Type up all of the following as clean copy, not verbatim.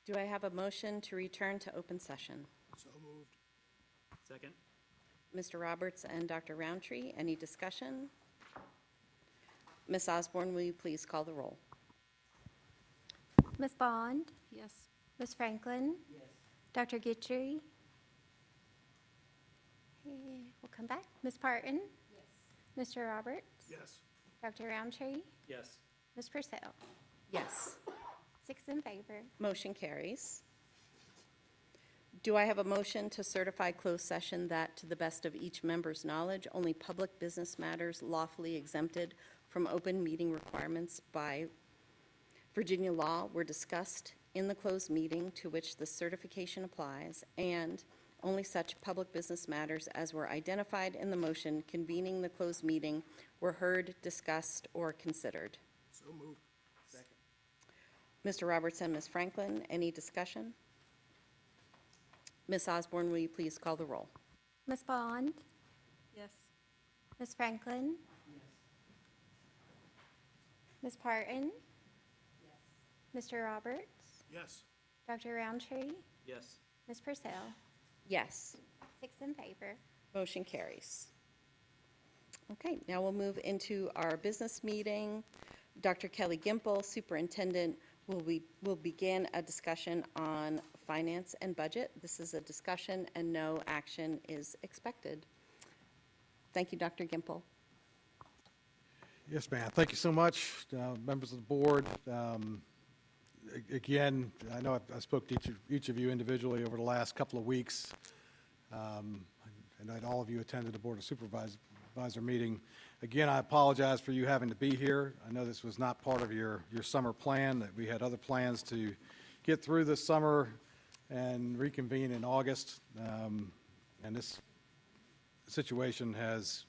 Do I have a motion to return to open session? So moved. Second? Mr. Roberts and Dr. Roundtree, any discussion? Ms. Osborne, will you please call the roll? Ms. Bond? Yes. Ms. Franklin? Yes. Dr. Guidry? We'll come back. Ms. Parton? Yes. Mr. Roberts? Yes. Dr. Roundtree? Yes. Ms. Purcell? Yes. 6 in favor. Motion carries. Do I have a motion to certify closed session that, to the best of each member's knowledge, only public business matters lawfully exempted from open meeting requirements by Virginia law were discussed in the closed meeting to which the certification applies, and only such public business matters as were identified in the motion convening the closed meeting were heard, discussed, or considered? So moved. Second. Mr. Roberts and Ms. Franklin, any discussion? Ms. Osborne, will you please call the roll? Ms. Bond? Yes. Ms. Franklin? Yes. Ms. Parton? Yes. Mr. Roberts? Yes. Dr. Roundtree? Yes. Ms. Purcell? Yes. 6 in favor. Motion carries. Okay, now we'll move into our business meeting. Dr. Kelly Gimple, Superintendent, will begin a discussion on finance and budget. This is a discussion and no action is expected. Thank you, Dr. Gimple. Yes, ma'am. Thank you so much, members of the board. Again, I know I spoke to each of you individually over the last couple of weeks. I know that all of you attended the Board of Supervisor meeting. Again, I apologize for you having to be here. I know this was not part of your summer plan, that we had other plans to get through this summer and reconvene in August. And this situation has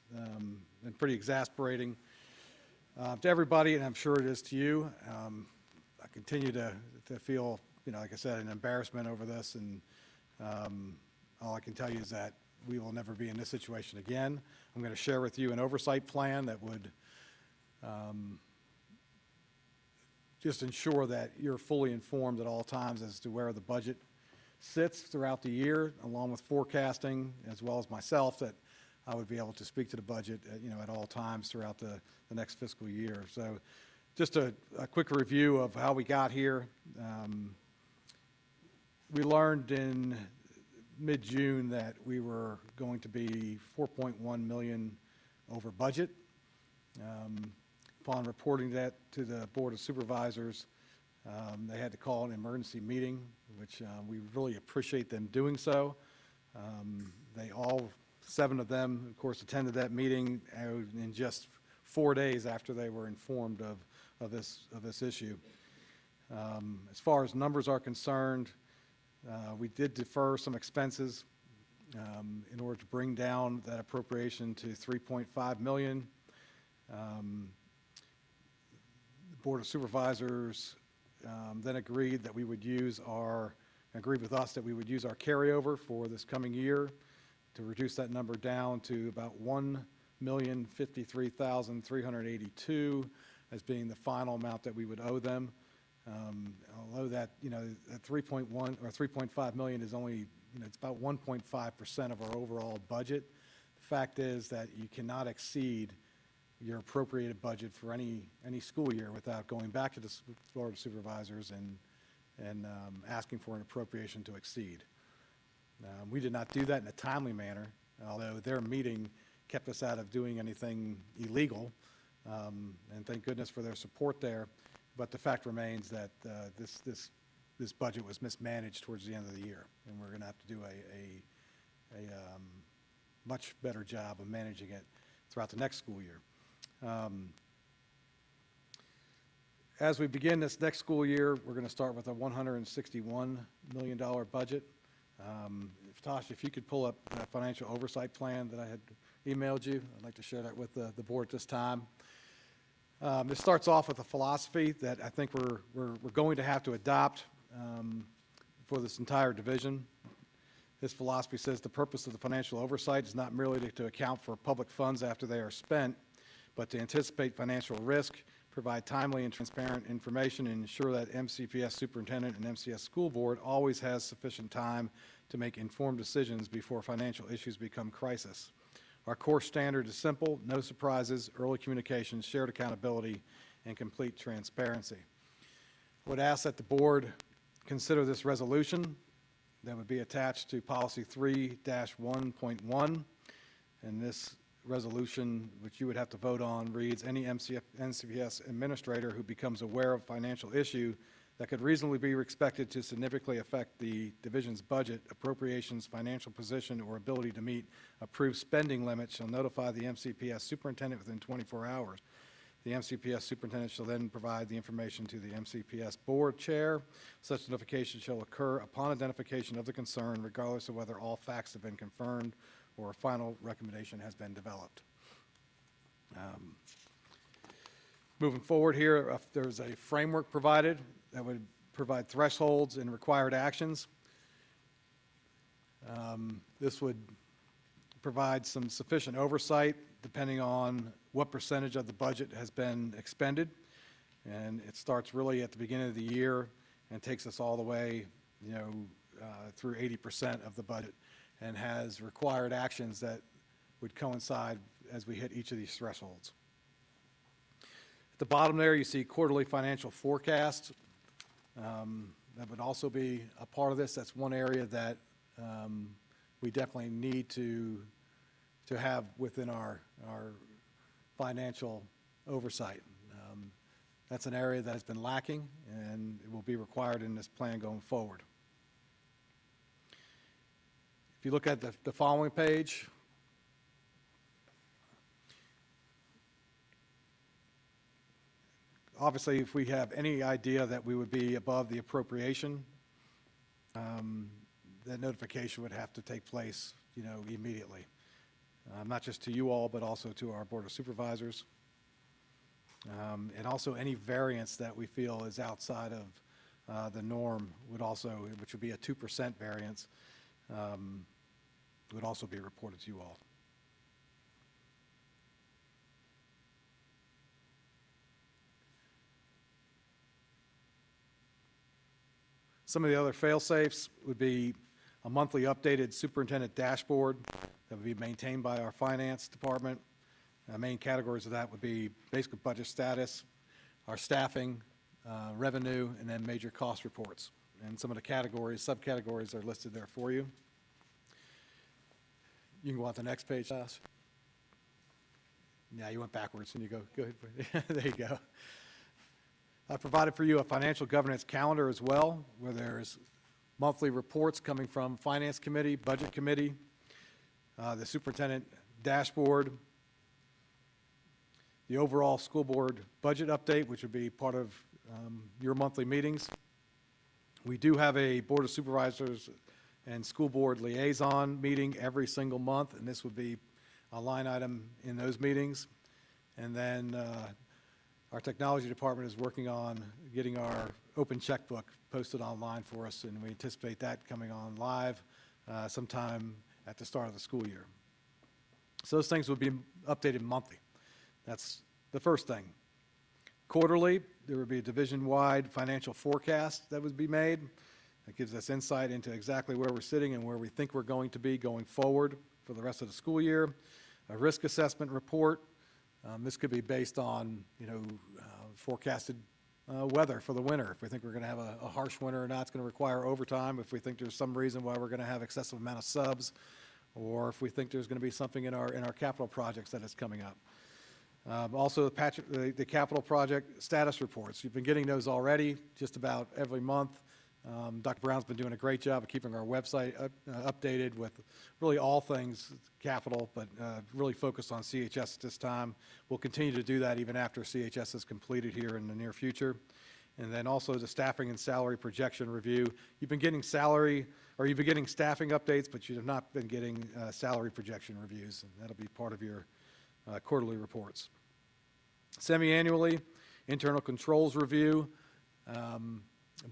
been pretty exasperating to everybody, and I'm sure it is to you. I continue to feel, like I said, an embarrassment over this, and all I can tell you is that we will never be in this situation again. I'm going to share with you an oversight plan that would just ensure that you're fully informed at all times as to where the budget sits throughout the year, along with forecasting, as well as myself, that I would be able to speak to the budget at all times throughout the next fiscal year. So just a quick review of how we got here. We learned in mid-June that we were going to be 4.1 million over budget. Upon reporting that to the Board of Supervisors, they had to call an emergency meeting, which we really appreciate them doing so. They all 7 of them, of course, attended that meeting in just 4 days after they were informed of this issue. As far as numbers are concerned, we did defer some expenses in order to bring down that appropriation to 3.5 million. The Board of Supervisors then agreed with us that we would use our carryover for this coming year to reduce that number down to about 1,053,382 as being the final amount that we would owe them. Although that 3.1 or 3.5 million is only, it's about 1.5% of our overall budget. The fact is that you cannot exceed your appropriated budget for any school year without going back to the Board of Supervisors and asking for an appropriation to exceed. We did not do that in a timely manner, although their meeting kept us out of doing anything illegal, and thank goodness for their support there. But the fact remains that this budget was mismanaged towards the end of the year, and we're going to have to do a much better job of managing it throughout the next school year. As we begin this next school year, we're going to start with a $161 million budget. Tasha, if you could pull up that financial oversight plan that I had emailed you, I'd like to share that with the board this time. It starts off with a philosophy that I think we're going to have to adopt for this entire division. This philosophy says the purpose of the financial oversight is not merely to account for public funds after they are spent, but to anticipate financial risk, provide timely and transparent information, and ensure that MCPS superintendent and MCS school board always has sufficient time to make informed decisions before financial issues become crisis. Our core standard is simple: no surprises, early communication, shared accountability, and complete transparency. I would ask that the board consider this resolution that would be attached to policy 3-1.1, and this resolution, which you would have to vote on, reads: any NCPS administrator who becomes aware of financial issue that could reasonably be expected to significantly affect the division's budget, appropriations, financial position, or ability to meet approved spending limits shall notify the MCPS superintendent within 24 hours. The MCPS superintendent shall then provide the information to the MCPS board chair. Such notification shall occur upon identification of the concern, regardless of whether all facts have been confirmed or a final recommendation has been developed. Moving forward here, there's a framework provided that would provide thresholds and required actions. This would provide some sufficient oversight depending on what percentage of the budget has been expended. And it starts really at the beginning of the year and takes us all the way, through 80% of the budget, and has required actions that would coincide as we hit each of these thresholds. At the bottom there, you see quarterly financial forecasts. That would also be a part of this. That's one area that we definitely need to have within our financial oversight. That's an area that has been lacking, and it will be required in this plan going forward. If you look at the following page, obviously, if we have any idea that we would be above the appropriation, that notification would have to take place, immediately. Not just to you all, but also to our Board of Supervisors. And also any variance that we feel is outside of the norm would also, which would be a 2% variance, would also be reported to you all. Some of the other fail-safes would be a monthly updated superintendent dashboard that would be maintained by our finance department. Main categories of that would be basic budget status, our staffing, revenue, and then major cost reports. And some of the categories, subcategories are listed there for you. You can go on to the next page, Josh. Yeah, you went backwards, and you go ahead. There you go. I provided for you a financial governance calendar as well, where there's monthly reports coming from Finance Committee, Budget Committee, the Superintendent Dashboard, the overall school board budget update, which would be part of your monthly meetings. We do have a Board of Supervisors and School Board Liaison meeting every single month, and this would be a line item in those meetings. And then our technology department is working on getting our open checkbook posted online for us, and we anticipate that coming on live sometime at the start of the school year. So those things would be updated monthly. That's the first thing. Quarterly, there would be a division-wide financial forecast that would be made. That gives us insight into exactly where we're sitting and where we think we're going to be going forward for the rest of the school year. A risk assessment report. This could be based on, forecasted weather for the winter. If we think we're going to have a harsh winter or not, it's going to require overtime. If we think there's some reason why we're going to have excessive amount of subs, or if we think there's going to be something in our capital projects that is coming up. Also, the capital project status reports. You've been getting those already just about every month. Dr. Brown's been doing a great job of keeping our website updated with really all things capital, but really focused on CHS at this time. We'll continue to do that even after CHS is completed here in the near future. And then also the staffing and salary projection review. You've been getting staffing updates, but you have not been getting salary projection reviews, and that'll be part of your quarterly reports. Semi-annually, internal controls review,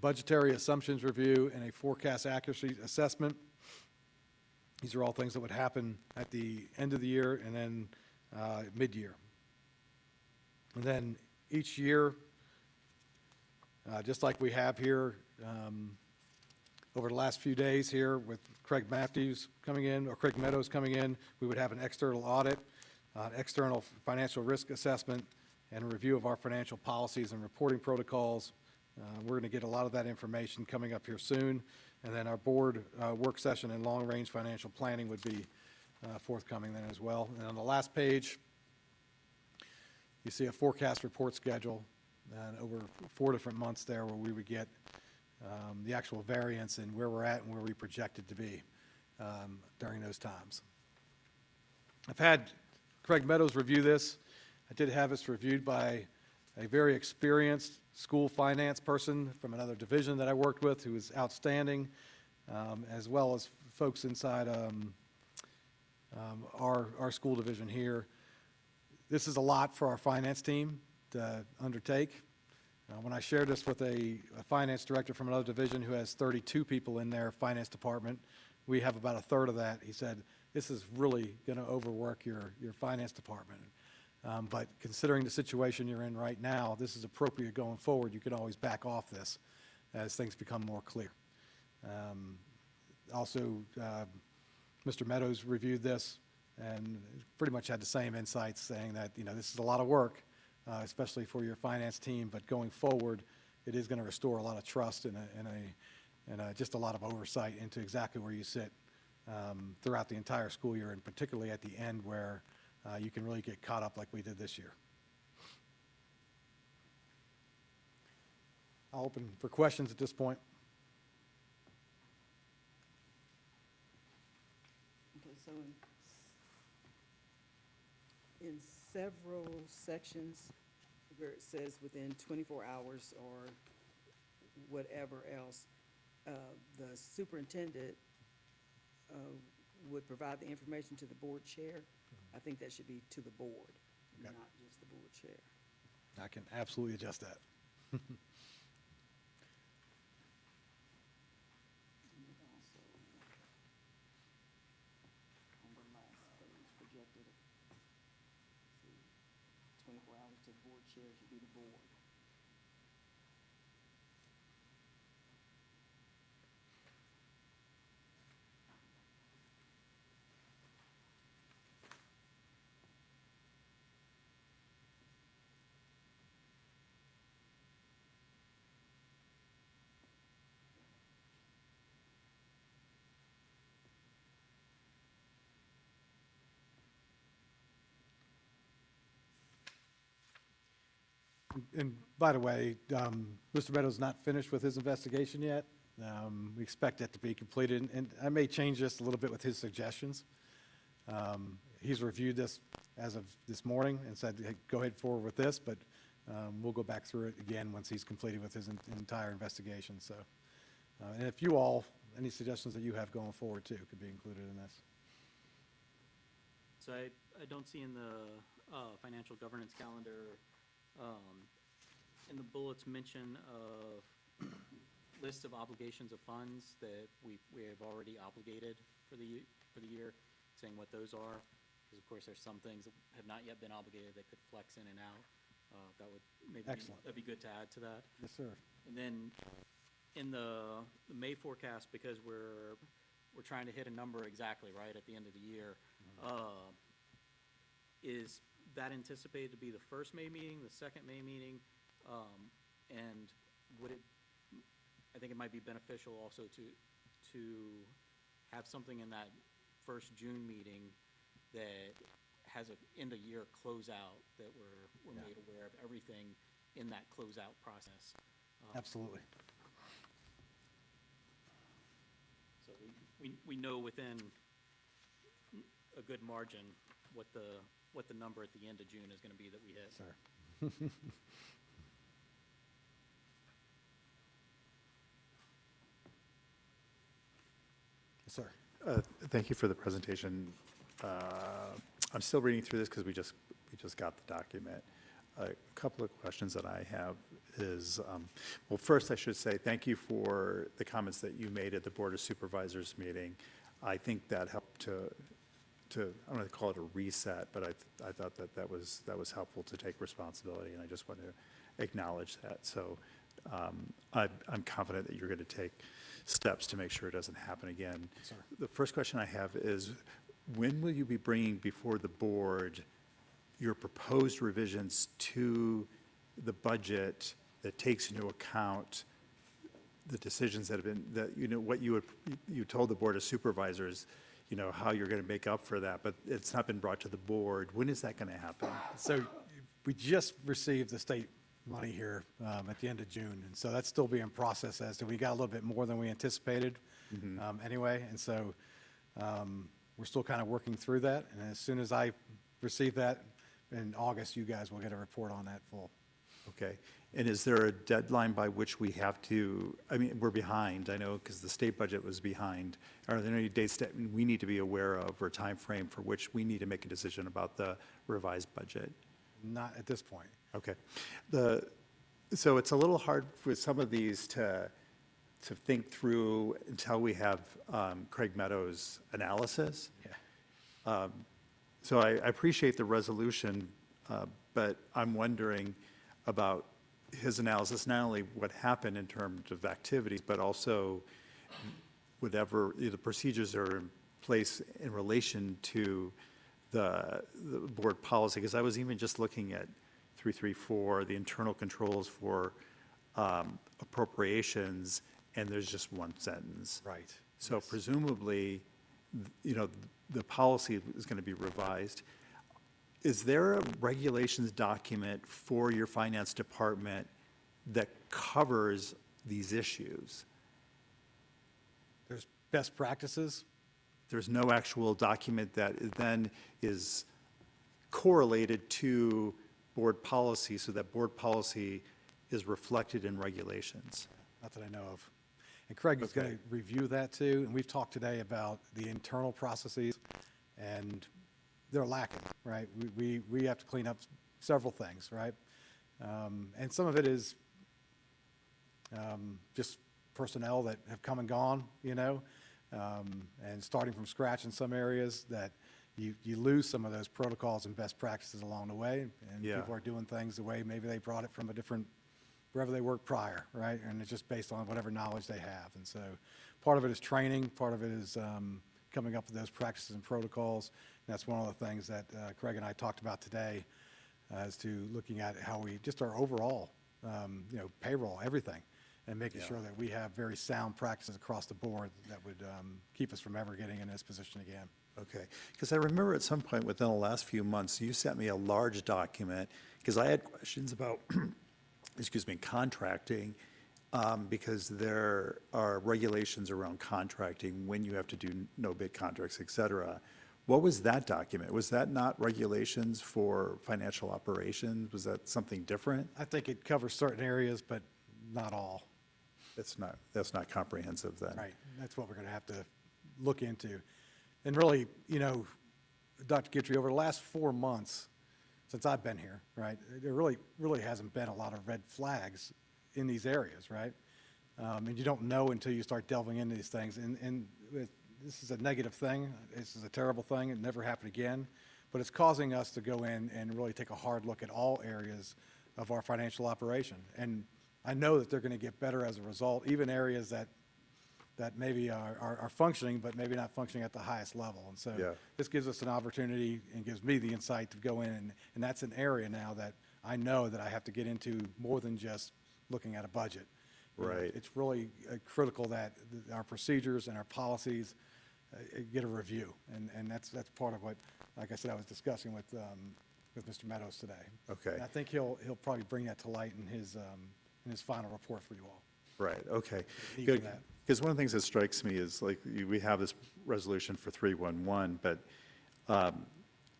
budgetary assumptions review, and a forecast accuracy assessment. These are all things that would happen at the end of the year and then mid-year. And then Each year, just like we have here over the last few days here with Craig Matthews coming in, or Craig Meadows coming in, we would have an external audit, external financial risk assessment, and a review of our financial policies and reporting protocols. We're going to get a lot of that information coming up here soon. And then our board work session and long-range financial planning would be forthcoming then as well. And on the last page, you see a forecast report schedule and over 4 different months there where we would get the actual variance and where we're at and where we projected to be during those times. I've had Craig Meadows review this. I did have this reviewed by a very experienced school finance person from another division that I worked with who was outstanding, as well as folks inside our school division here. This is a lot for our finance team to undertake. When I shared this with a finance director from another division who has 32 people in their finance department, we have about a third of that. He said, this is really going to overwork your finance department. But considering the situation you're in right now, this is appropriate going forward. You can always back off this as things become more clear. Also, Mr. Meadows reviewed this and pretty much had the same insights, saying that, this is a lot of work, especially for your finance team, but going forward, it is going to restore a lot of trust and just a lot of oversight into exactly where you sit throughout the entire school year, and particularly at the end where you can really get caught up like we did this year. I'll open for questions at this point. Okay, so in several sections where it says within 24 hours or whatever else, the superintendent would provide the information to the board chair. I think that should be to the board, Okay. not just the board chair. I can absolutely adjust that. And also, on the last page, projected, 24 hours to the board chair should be the board. And by the way, Mr. Meadows not finished with his investigation yet. We expect it to be completed, and I may change this a little bit with his suggestions. He's reviewed this as of this morning and said, hey, go ahead forward with this, but we'll go back through it again once he's completed with his entire investigation. So, and if you all, any suggestions that you have going forward too could be included in this. So I don't see in the financial governance calendar, in the bullets mention of lists of obligations of funds that we have already obligated for the year, saying what those are, because of course there's some things that have not yet been obligated that could flex in and out. That would maybe that'd be good to add to that. Yes, sir. And then in the May forecast, because we're trying to hit a number exactly right at the end of the year, is that anticipated to be the first May meeting, the second May meeting? And would it, I think it might be beneficial also to have something in that first June meeting that has a end of year closeout, that we're made aware of everything in that closeout process. Absolutely. So we know within a good margin what the number at the end of June is going to be that we hit. Sir. Yes, sir. Thank you for the presentation. I'm still reading through this because we just got the document. A couple of questions that I have is, well, first I should say thank you for the comments that you made at the Board of Supervisors meeting. I think that helped I don't want to call it a reset, but I thought that was helpful to take responsibility, and I just want to acknowledge that. So I'm confident that you're going to take steps to make sure it doesn't happen again. Sir. The first question I have is, when will you be bringing before the board your proposed revisions to the budget that takes into account the decisions that have been, that, what you told the Board of Supervisors, how you're going to make up for that, but it's not been brought to the board. When is that going to happen? So we just received the state money here at the end of June, and so that's still being processed as to, we got a little bit more than we anticipated anyway, and so we're still kind of working through that, and as soon as I receive that in August, you guys will get a report on that full. Okay. And is there a deadline by which we have to, I mean, we're behind, I know, because the state budget was behind. Are there any dates that we need to be aware of, or time frame for which we need to make a decision about the revised budget? Not at this point. Okay. So it's a little hard with some of these to think through until we have Craig Meadows' analysis. Yeah. So I appreciate the resolution, but I'm wondering about his analysis, not only what happened in terms of activities, but also whatever the procedures are in place in relation to the board policy. Because I was even just looking at 334, the internal controls for appropriations, and there's just one sentence. Right. So presumably, the policy is going to be revised. Is there a regulations document for your finance department that covers these issues? There's best practices. There's no actual document that then is correlated to board policy, so that board policy is reflected in regulations? Not that I know of. And Craig is going Okay. to review that too, and we've talked today about the internal processes, and they're lacking, right? We have to clean up several things, right? And some of it is just personnel that have come and gone, and starting from scratch in some areas that you lose some of those protocols and best practices along the way, and Yeah. people are doing things the way maybe they brought it from a different, wherever they worked prior, right? And it's just based on whatever knowledge they have. And so part of it is training, part of it is coming up with those practices and protocols. And that's one of the things that Craig and I talked about today, as to looking at how we, just our overall, payroll, everything, and making Yeah. sure that we have very sound practices across the board that would keep us from ever getting in this position again. Okay, because I remember at some point within the last few months, you sent me a large document, because I had questions about, contracting, because there are regulations around contracting, when you have to do no-bid contracts, et cetera. What was that document? Was that not regulations for financial operations? Was that something different? I think it covers certain areas, but not all. That's not comprehensive then? Right, that's what we're going to have to look into. And really, Dr. Guidry, over the last 4 months, since I've been here, right, there really hasn't been a lot of red flags in these areas, right? And you don't know until you start delving into these things. And this is a negative thing. This is a terrible thing. It never happened again. But it's causing us to go in and really take a hard look at all areas of our financial operation. And I know that they're going to get better as a result, even areas that maybe are functioning, but maybe not functioning at the highest level. And so Yeah. this gives us an opportunity and gives me the insight to go in, and that's an area now that I know that I have to get into more than just looking at a budget. Right. It's really critical that our procedures and our policies get a review, and that's part of what, like I said, I was discussing with Mr. Meadows today. Okay. And I think he'll probably bring that to light in his final report for you all. Right, okay. Need for that. Because one of the things that strikes me is, like, we have this resolution for 311, but,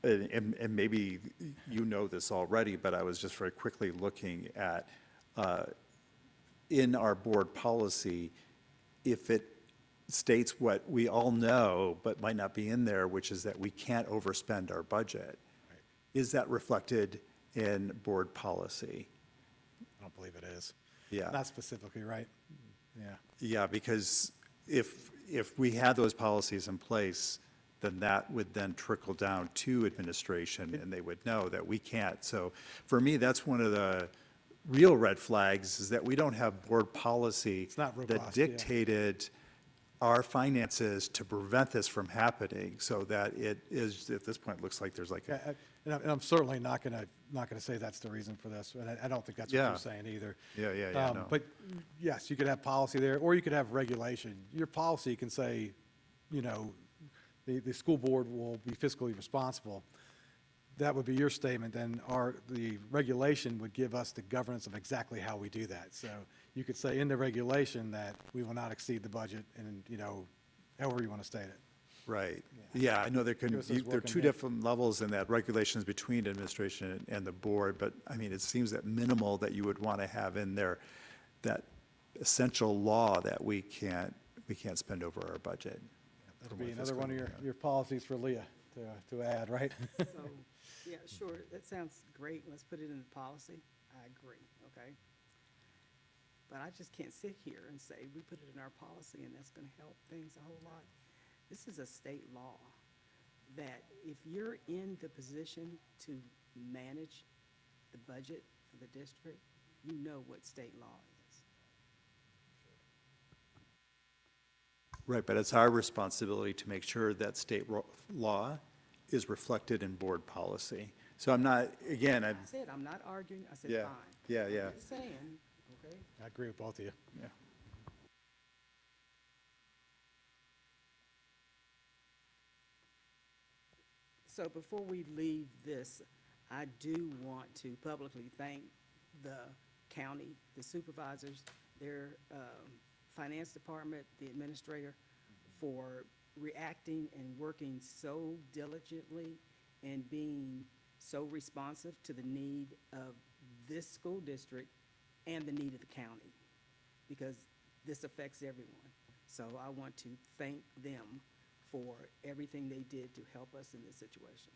and maybe you know this already, but I was just very quickly looking at, in our board policy, if it states what we all know, but might not be in there, which is that we can't overspend our budget. Right. Is that reflected in board policy? I don't believe it is. Yeah. Not specifically, right? Yeah. Yeah, because if we had those policies in place, then that would then trickle down to administration, and they would know that we can't. So for me, that's one of the real red flags, is that we don't have board policy not that robust, yeah. dictated our finances to prevent this from happening, so that it is, at this point, looks like there's like a, And I'm certainly not going to say that's the reason for this, and I don't think that's what Yeah. you're saying either. Yeah, no. But yes, you could have policy there, or you could have regulation. Your policy can say, you know, the school board will be fiscally responsible. That would be your statement, then the regulation would give us the governance of exactly how we do that. So you could say in the regulation that we will not exceed the budget, and, you know, however you want to state it. right. Yeah, I know there Give us those there are working two days. different levels in that, regulations between administration and the board, but, I mean, it seems that minimal that you would want to have in there, that essential law that we can't spend over our budget. That'll from be a another one of fiscal- your policies for Leah to add, right? So, yeah, sure, that sounds great, let's put it in the policy, I agree, okay? But I just can't sit here and say, we put it in our policy and that's gonna help things a whole lot. This is a state law, that if you're in the position to manage the budget for the district, you know what state law is. Right, but it's our responsibility to make sure that state law is reflected in board policy. So I'm not, again, I said, I'm not arguing, I said, Yeah, fine. yeah, I'm yeah. just saying, okay? I agree with both of you. yeah. So before we leave this, I do want to publicly thank the county, the supervisors, their finance department, the administrator, for reacting and working so diligently and being so responsive to the need of this school district and the need of the county, because this affects everyone. So I want to thank them for everything they did to help us in this situation.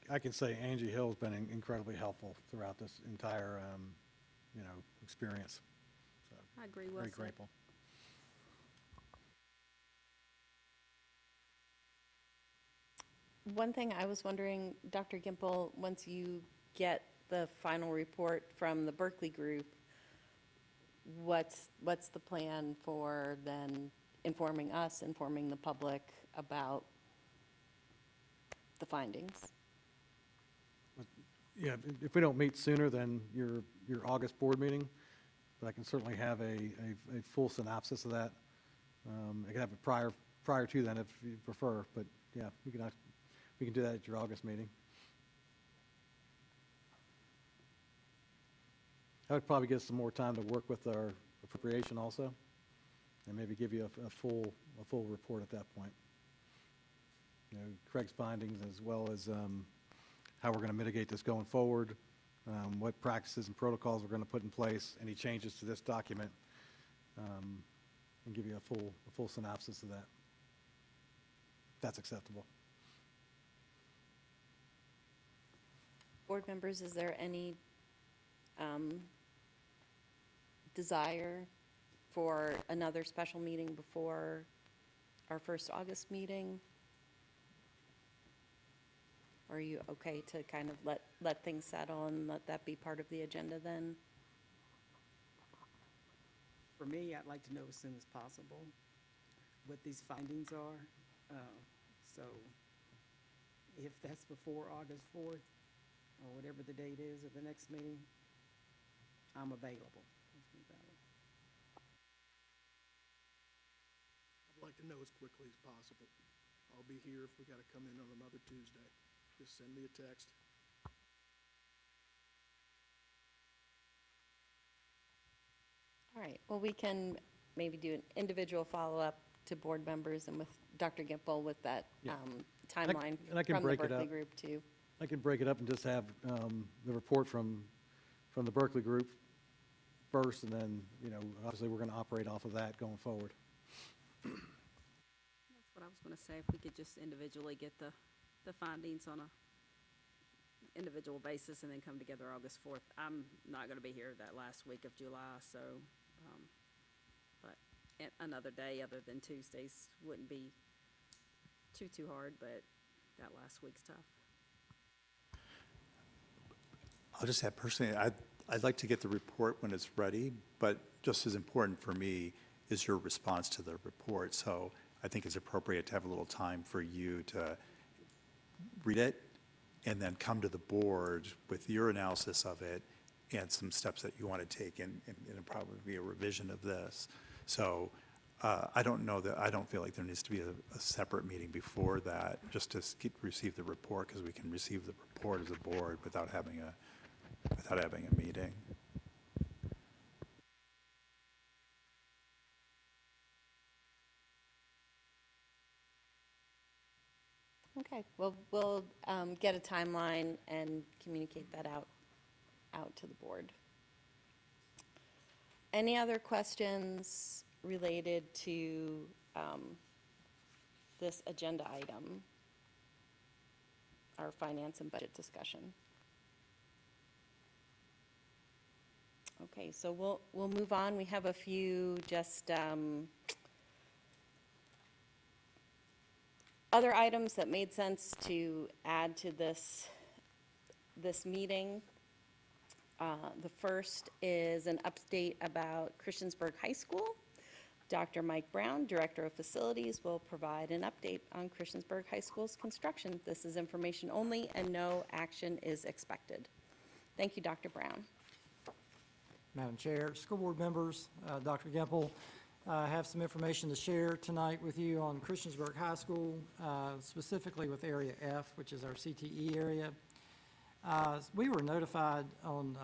I can say Angie Hill's been incredibly helpful throughout this entire, you know, experience. So, I agree, well very said. grateful. One thing I was wondering, Dr. Gimple, once you get the final report from the Berkeley group, what's the plan for then informing us, informing the public about the findings? Yeah, if we don't meet sooner than your August board meeting, but I can certainly have a full synopsis of that. I can have it prior to then if you prefer, but yeah, we can do that at your August meeting. I would probably get some more time to work with our appropriation also, and maybe give you a full report at that point. You know, Craig's findings, as well as how we're going to mitigate this going forward, what practices and protocols we're going to put in place, any changes to this document, and give you a full synopsis of that. If that's acceptable. Board members, is there any desire for another special meeting before our first August meeting? Or are you okay to kind of let things settle and let that be part of the agenda then? For me, I'd like to know as soon as possible what these findings are. So if that's before August 4th, or whatever the date is of the next meeting, I'm available. Let's put it that way. I'd like to know as quickly as possible. I'll be here if we gotta come in on another Tuesday. Just send me a text. All right, well, we can maybe do an individual follow-up to board members and with Dr. Gimple with that Yeah. Timeline and I can from the break it Berkeley up. group too. I can break it up and just have the report from the Berkeley group first, and then, you know, obviously, we're going to operate off of that going forward. That's what I was gonna say, if we could just individually get the findings on a individual basis and then come together August 4th. I'm not gonna be here that last week of July, so, but another day other than Tuesdays wouldn't be too hard, but that last week's tough. I'll just add personally, I'd like to get the report when it's ready, but just as important for me is your response to the report. So I think it's appropriate to have a little time for you to read it and then come to the board with your analysis of it and some steps that you want to take, and probably be a revision of this. So I don't feel like there needs to be a separate meeting before that, just to receive the report, because we can receive the report as a board without having a meeting. Okay, well, we'll get a timeline and communicate that out to the board. Any other questions related to this agenda item, our finance and budget discussion? Okay, so we'll move on. We have a few just other items that made sense to add to this meeting. The first is an update about Christiansburg High School. Dr. Mike Brown, Director of Facilities, will provide an update on Christiansburg High School's construction. This is information only, and no action is expected. Thank you, Dr. Brown. Madam Chair, school board members, Dr. Gempel, I have some information to share tonight with you on Christiansburg High School, specifically with Area F, which is our CTE area. We were notified on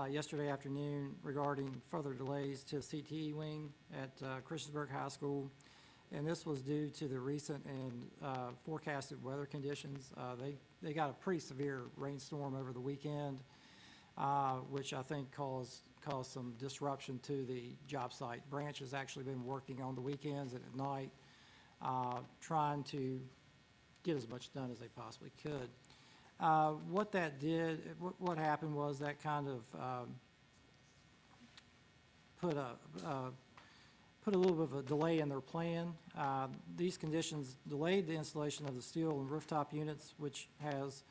yesterday afternoon regarding further delays to CTE wing at Christiansburg High School, and this was due to the recent and forecasted weather conditions. They got a pretty severe rainstorm over the weekend, which I think caused some disruption to the job site. Branch has actually been working on the weekends and at night, trying to get as much done as they possibly could. What that did, what happened was that kind of put a little bit of a delay in their plan. These conditions delayed the installation of the steel and rooftop units, which has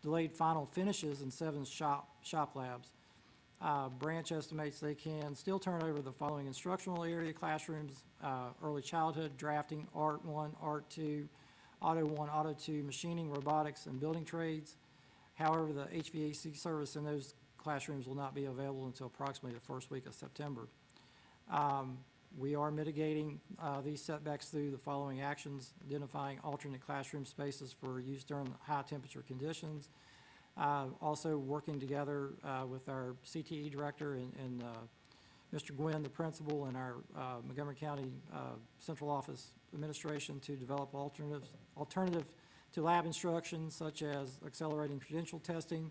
delayed final finishes in 7 shop labs. Branch estimates they can still turn over the following instructional area classrooms: early childhood, drafting, Art 1, Art 2, Auto 1, Auto 2, machining, robotics, and building trades. However, the HVAC service in those classrooms will not be available until approximately the first week of September. We are mitigating these setbacks through the following actions: identifying alternate classroom spaces for use during high temperature conditions, also working together with our CTE director and Mr. Gwynn, the principal, and our Montgomery County Central Office administration to develop alternative to lab instruction, such as accelerating credential testing,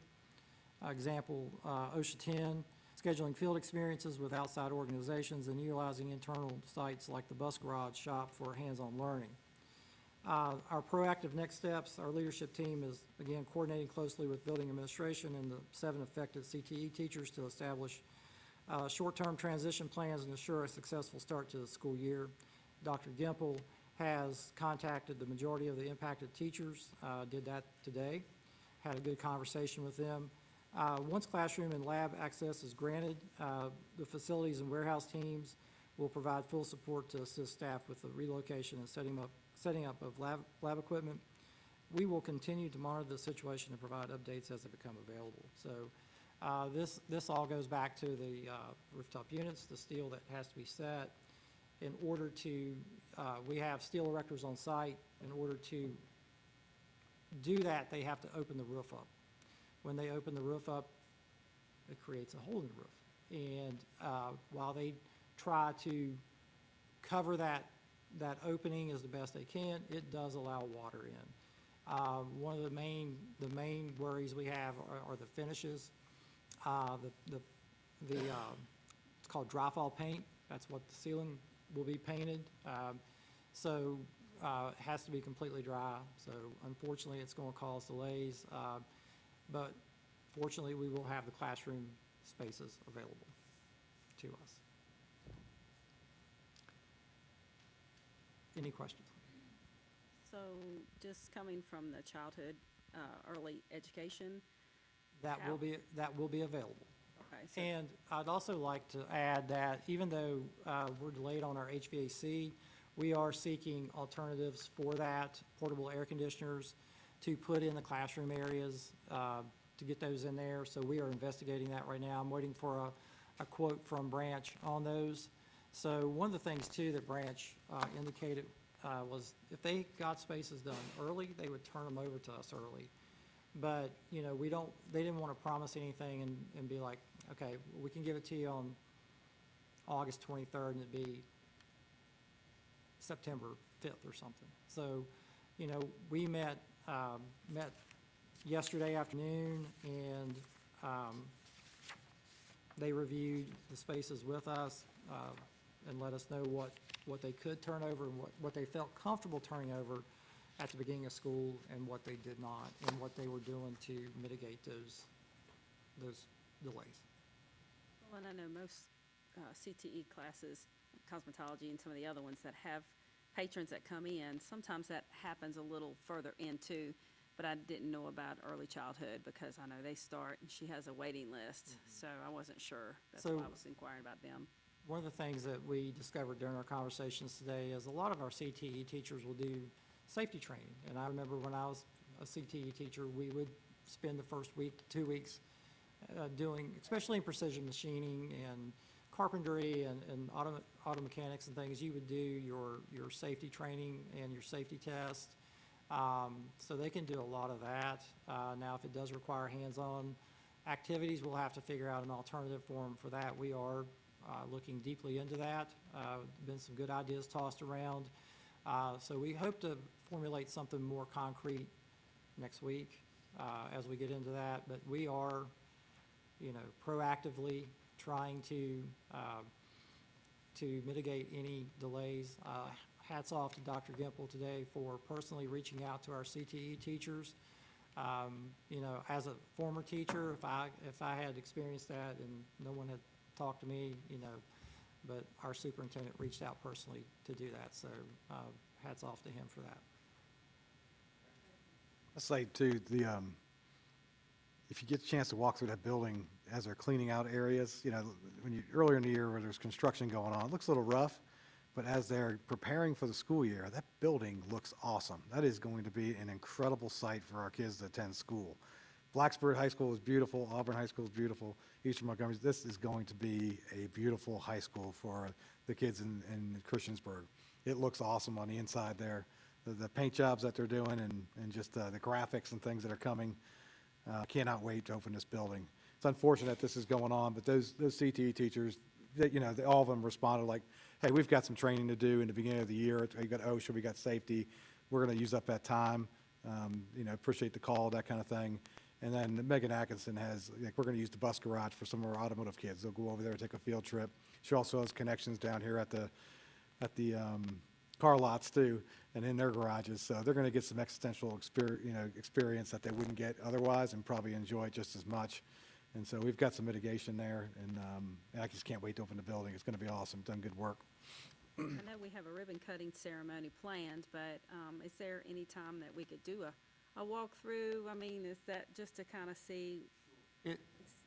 example OSHA 10, scheduling field experiences with outside organizations, and utilizing internal sites like the bus garage shop for hands-on learning. Our proactive next steps: our leadership team is, again, coordinating closely with building administration and the 7 affected CTE teachers to establish short-term transition plans and ensure a successful start to the school year. Dr. Gempel has contacted the majority of the impacted teachers, did that today, had a good conversation with them. Once classroom and lab access is granted, the facilities and warehouse teams will provide full support to assist staff with the relocation and setting up of lab equipment. We will continue to monitor the situation and provide updates as they become available. So this all goes back to the rooftop units, the steel that has to be set. In order to, we have steel erectors on site. In order to do that, they have to open the roof up. When they open the roof up, it creates a hole in the roof. And while they try to cover that opening as the best they can, it does allow water in. One of the main worries we have are the finishes. It's called dry fall paint. That's what the ceiling will be painted. So it has to be completely dry. So unfortunately, it's going to cause delays. But fortunately, we will have the classroom spaces available to us. Any questions? So just coming from the childhood, early education, That will be available. okay, so, And I'd also like to add that even though we're delayed on our HVAC, we are seeking alternatives for that, portable air conditioners to put in the classroom areas, to get those in there. So we are investigating that right now. I'm waiting for a quote from Branch on those. So one of the things too that Branch indicated was if they got spaces done early, they would turn them over to us early. But, you know, they didn't want to promise anything and be like, okay, we can give it to you on August 23rd and it'd be September 5th or something. So, you know, we met yesterday afternoon and they reviewed the spaces with us and let us know what they could turn over and what they felt comfortable turning over at the beginning of school and what they did not, and what they were doing to mitigate those delays. well, and I know most CTE classes, cosmetology and some of the other ones that have patrons that come in, sometimes that happens a little further in too, but I didn't know about early childhood because I know they start and she has a waiting list, so I wasn't sure. That's why So- I was inquiring about them. One of the things that we discovered during our conversations today is a lot of our CTE teachers will do safety training. And I remember when I was a CTE teacher, we would spend the first week, 2 weeks, doing, especially in precision machining and carpentry and auto mechanics and things, you would do your safety training and your safety test. So they can do a lot of that. Now, if it does require hands-on activities, we'll have to figure out an alternative for them for that. We are looking deeply into that. Been some good ideas tossed around. So we hope to formulate something more concrete next week as we get into that. But we are, you know, proactively trying to mitigate any delays. Hats off to Dr. Gimple today for personally reaching out to our CTE teachers. You know, as a former teacher, if I had experienced that and no one had talked to me, you know, but our superintendent reached out personally to do that, so hats off to him for that. I'll say too, if you get a chance to walk through that building as they're cleaning out areas, you know, earlier in the year where there's construction going on, it looks a little rough, but as they're preparing for the school year, that building looks awesome. That is going to be an incredible site for our kids to attend school. Blacksburg High School is beautiful, Auburn High School is beautiful, Eastern Montgomery, this is going to be a beautiful high school for the kids in Christiansburg. It looks awesome on the inside there. The paint jobs that they're doing and just the graphics and things that are coming. Cannot wait to open this building. It's unfortunate this is going on, but those CTE teachers, all of them responded like, hey, we've got some training to do in the beginning of the year. We got OSHA, we got safety. We're going to use up that time. Appreciate the call, that kind of thing. And then Megan Atkinson has, we're going to use the bus garage for some of our automotive kids. They'll go over there and take a field trip. She also has connections down here at the car lots too, and in their garages. So they're going to get some existential experience that they wouldn't get otherwise and probably enjoy it just as much. And so we've got some mitigation there, and I just can't wait to open the building. It's going to be awesome. Done good work. I know we have a ribbon cutting ceremony planned, but is there any time that we could do a walkthrough? I mean, is that just to kind of see,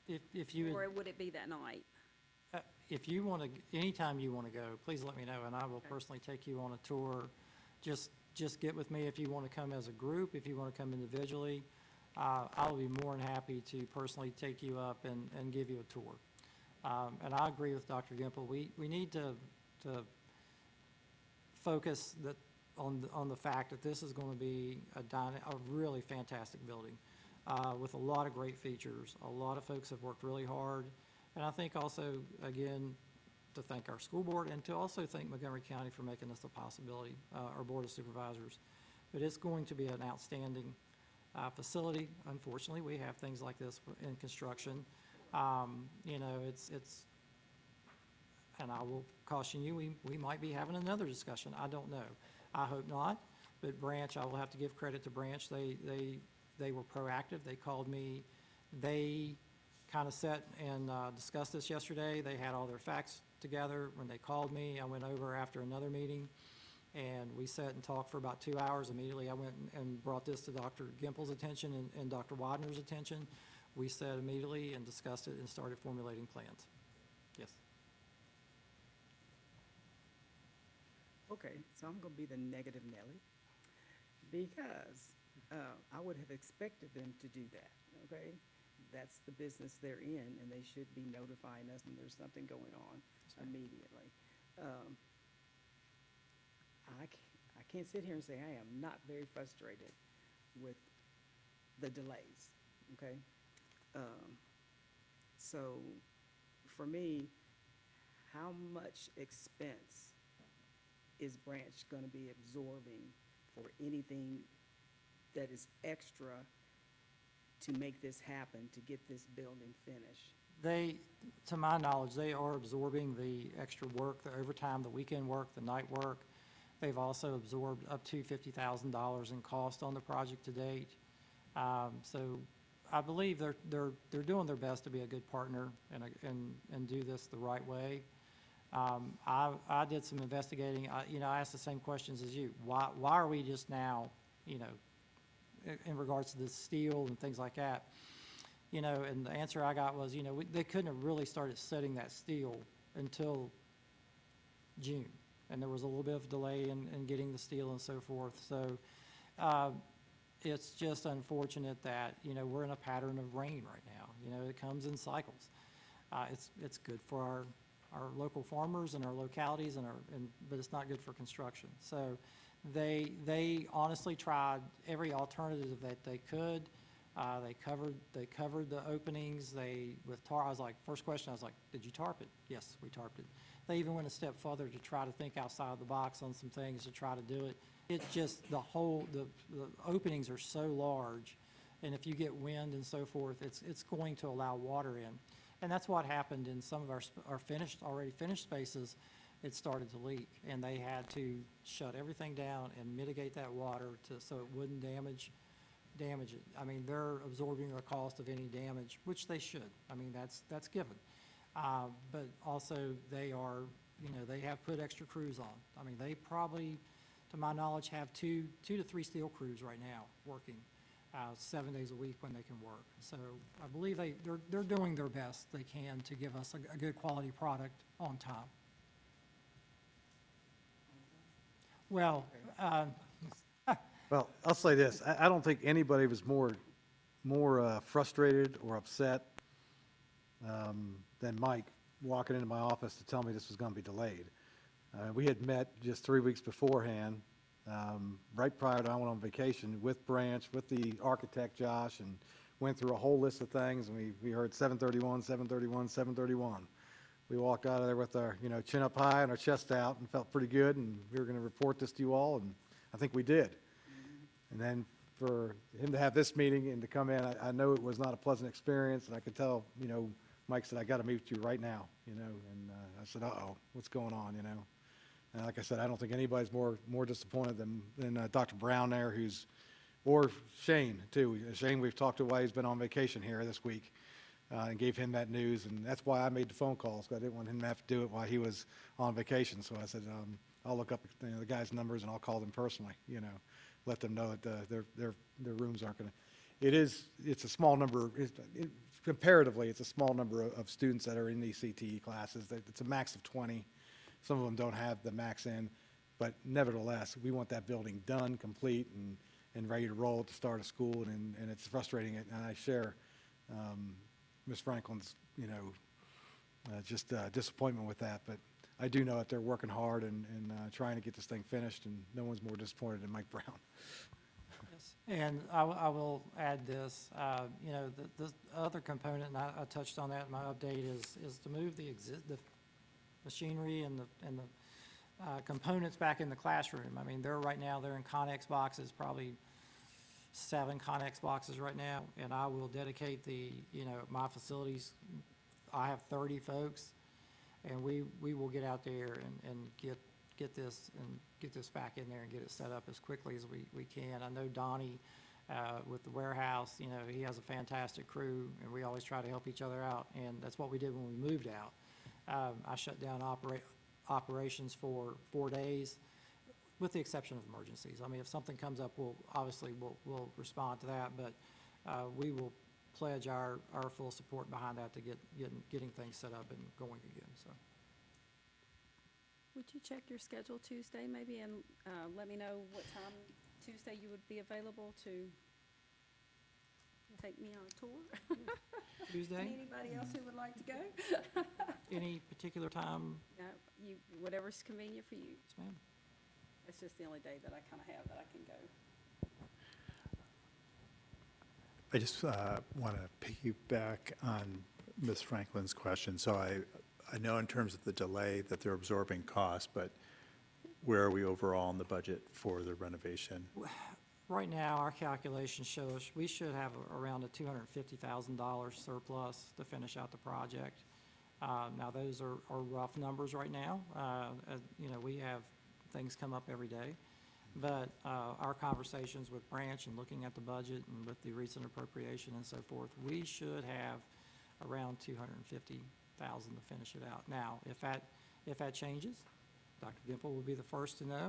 If you, or would it be that night? if you want to, anytime you want to go, please let me know, and I will personally take you on a tour. Just get with me if you want to come as a group, if you want to come individually. I'll be more than happy to personally take you up and give you a tour. And I agree with Dr. Gimple. We need to focus on the fact that this is going to be a really fantastic building with a lot of great features. A lot of folks have worked really hard. And I think also, again, to thank our school board and to also thank Montgomery County for making this a possibility, our Board of Supervisors. But it's going to be an outstanding facility. Unfortunately, we have things like this in construction. It's, and I will caution you, we might be having another discussion. I don't know. I hope not. But Branch, I will have to give credit to Branch. They were proactive. They called me. They kind of sat and discussed this yesterday. They had all their facts together. When they called me, I went over after another meeting And we sat and talked for about 2 hours. Immediately, I went and brought this to Dr. Gimple's attention and Dr. Wadner's attention. We sat immediately and discussed it and started formulating plans. Yes. Okay, so I'm gonna be the negative Nelly, because I would have expected them to do that, okay? That's the business they're in, and they should be notifying us when there's something going on immediately. I can't sit here and say I am not very frustrated with the delays, okay? So, for me, how much expense is Branch gonna be absorbing for anything that is extra to make this happen, to get this building finished? They, to my knowledge, they are absorbing the extra work, the overtime, the weekend work, the night work. They've also absorbed up to $50,000 in cost on the project to date. So I believe they're doing their best to be a good partner and do this the right way. I did some investigating. I asked the same questions as you. Why are we just now, in regards to the steel and things like that? And the answer I got was, they couldn't have really started setting that steel until June. And there was a little bit of delay in getting the steel and so forth. So it's just unfortunate that, we're in a pattern of rain right now. It comes in cycles. It's good for our local farmers and our localities but it's not good for construction. So they honestly tried every alternative that they could. They covered the openings. With tar, I was like, first question, I was like, did you tarp it? Yes, we tarped it. They even went a step further to try to think outside the box on some things to try to do it. It's just the openings are so large, and if you get wind and so forth, it's going to allow water in. And that's what happened in some of our already finished spaces. It started to leak, and they had to shut everything down and mitigate that water so it wouldn't damage it. I mean, they're absorbing the cost of any damage, which they should. I mean, that's given. But also they have put extra crews on. I mean, they probably, to my knowledge, have two to three steel crews right now working 7 days a week when they can work. So I believe they're doing their best they can to give us a good quality product on time. Well, Well, I'll say this, I don't think anybody was more frustrated or upset than Mike walking into my office to tell me this was going to be delayed. We had met just 3 weeks beforehand, right prior to I went on vacation, with Branch, with the architect Josh, and went through a whole list of things, and we heard 731, 731, 731. We walked out of there with our, chin up high and our chest out and felt pretty good, and we were going to report this to you all, and I think we did. And then for him to have this meeting and to come in, I know it was not a pleasant experience, and I could tell, Mike said, I got to meet you right now, and I said, uh-oh, what's going on, And like I said, I don't think anybody's more disappointed than Dr. Brown there, or Shane, too. Shane, we've talked to why he's been on vacation here this week, and gave him that news, and that's why I made the phone calls, because I didn't want him to have to do it while he was on vacation. So I said, I'll look up the guy's numbers, and I'll call them personally, let them know that their rooms aren't going to. It's a small number, comparatively, it's a small number of students that are in these CTE classes. It's a max of 20. Some of them don't have the max in, but nevertheless, we want that building done, complete, and ready to roll at the start of school, and it's frustrating, and I share Ms. Franklin's, just disappointment with that, but I do know that they're working hard and trying to get this thing finished, and no one's more disappointed than Mike Brown. Yes. And I will add this, the other component, and I touched on that in my update, is to move the machinery and the components back in the classroom. I mean, right now they're in Connex boxes, probably 7 Connex boxes right now, and I will dedicate my facilities. I have 30 folks, and we will get out there and get this back in there and get it set up as quickly as we can. I know Donnie with the warehouse, he has a fantastic crew, and we always try to help each other out, and that's what we did when we moved out. I shut down operations for 4 days. with the exception of emergencies. I mean, if something comes up, we'll respond to that, but we will pledge our full support behind that to getting things set up and going again, so. Would you check your schedule Tuesday maybe and let me know what time Tuesday you would be available to take me on a tour? Tuesday? Anybody else who would like to go? Any particular time? No, whatever's convenient for you. Yes, ma'am. It's just the only day that I kind of have that I can go. I just want to piggyback on Ms. Franklin's question. So I know in terms of the delay that they're absorbing costs, but where are we overall in the budget for the renovation? Right now, our calculations show us we should have around a $250,000 surplus to finish out the project. Now, those are rough numbers right now. You know, we have things come up every day. But our conversations with Branch and looking at the budget and with the recent appropriation and so forth, we should have around $250,000 to finish it out. Now, if that changes, Dr. Gimple will be the first to know.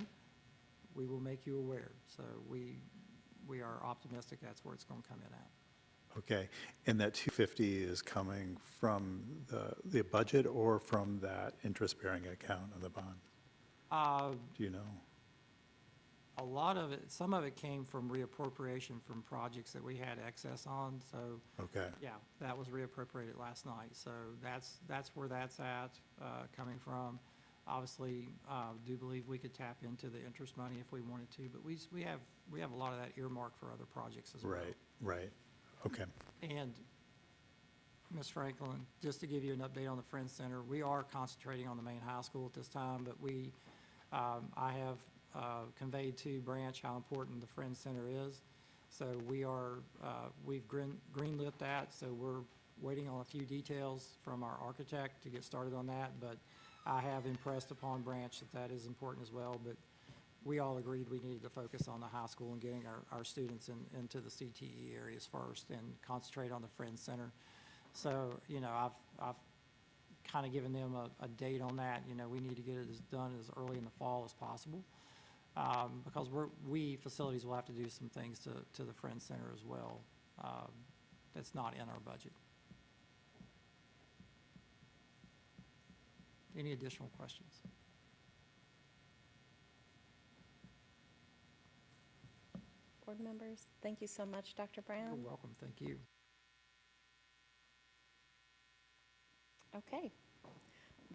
We will make you aware. So we are optimistic that's where it's going to come in at. Okay, and that 250 is coming from the budget or from that interest-bearing account of the bond? Do you know? A lot of it, some of it came from reappropriation from projects that we had excess on, so. Okay. Yeah, that was reappropriated last night, so that's where that's at, coming from. Obviously, do believe we could tap into the interest money if we wanted to, but we have a lot of that earmarked for other projects as well. Right, okay. And, Ms. Franklin, just to give you an update on the Friends Center, we are concentrating on the main high school at this time, but I have conveyed to Branch how important the Friends Center is. So we've greenlit that, so we're waiting on a few details from our architect to get started on that, but I have impressed upon Branch that is important as well, but we all agreed we needed to focus on the high school and getting our students into the CTE areas first and concentrate on the Friends Center. So, you know, I've kind of given them a date on that. You know, we need to get it done as early in the fall as possible. Because facilities will have to do some things to the Friends Center as well. That's not in our budget. Any additional questions? Board members, thank you so much, Dr. Brown. You're welcome, thank you. Okay.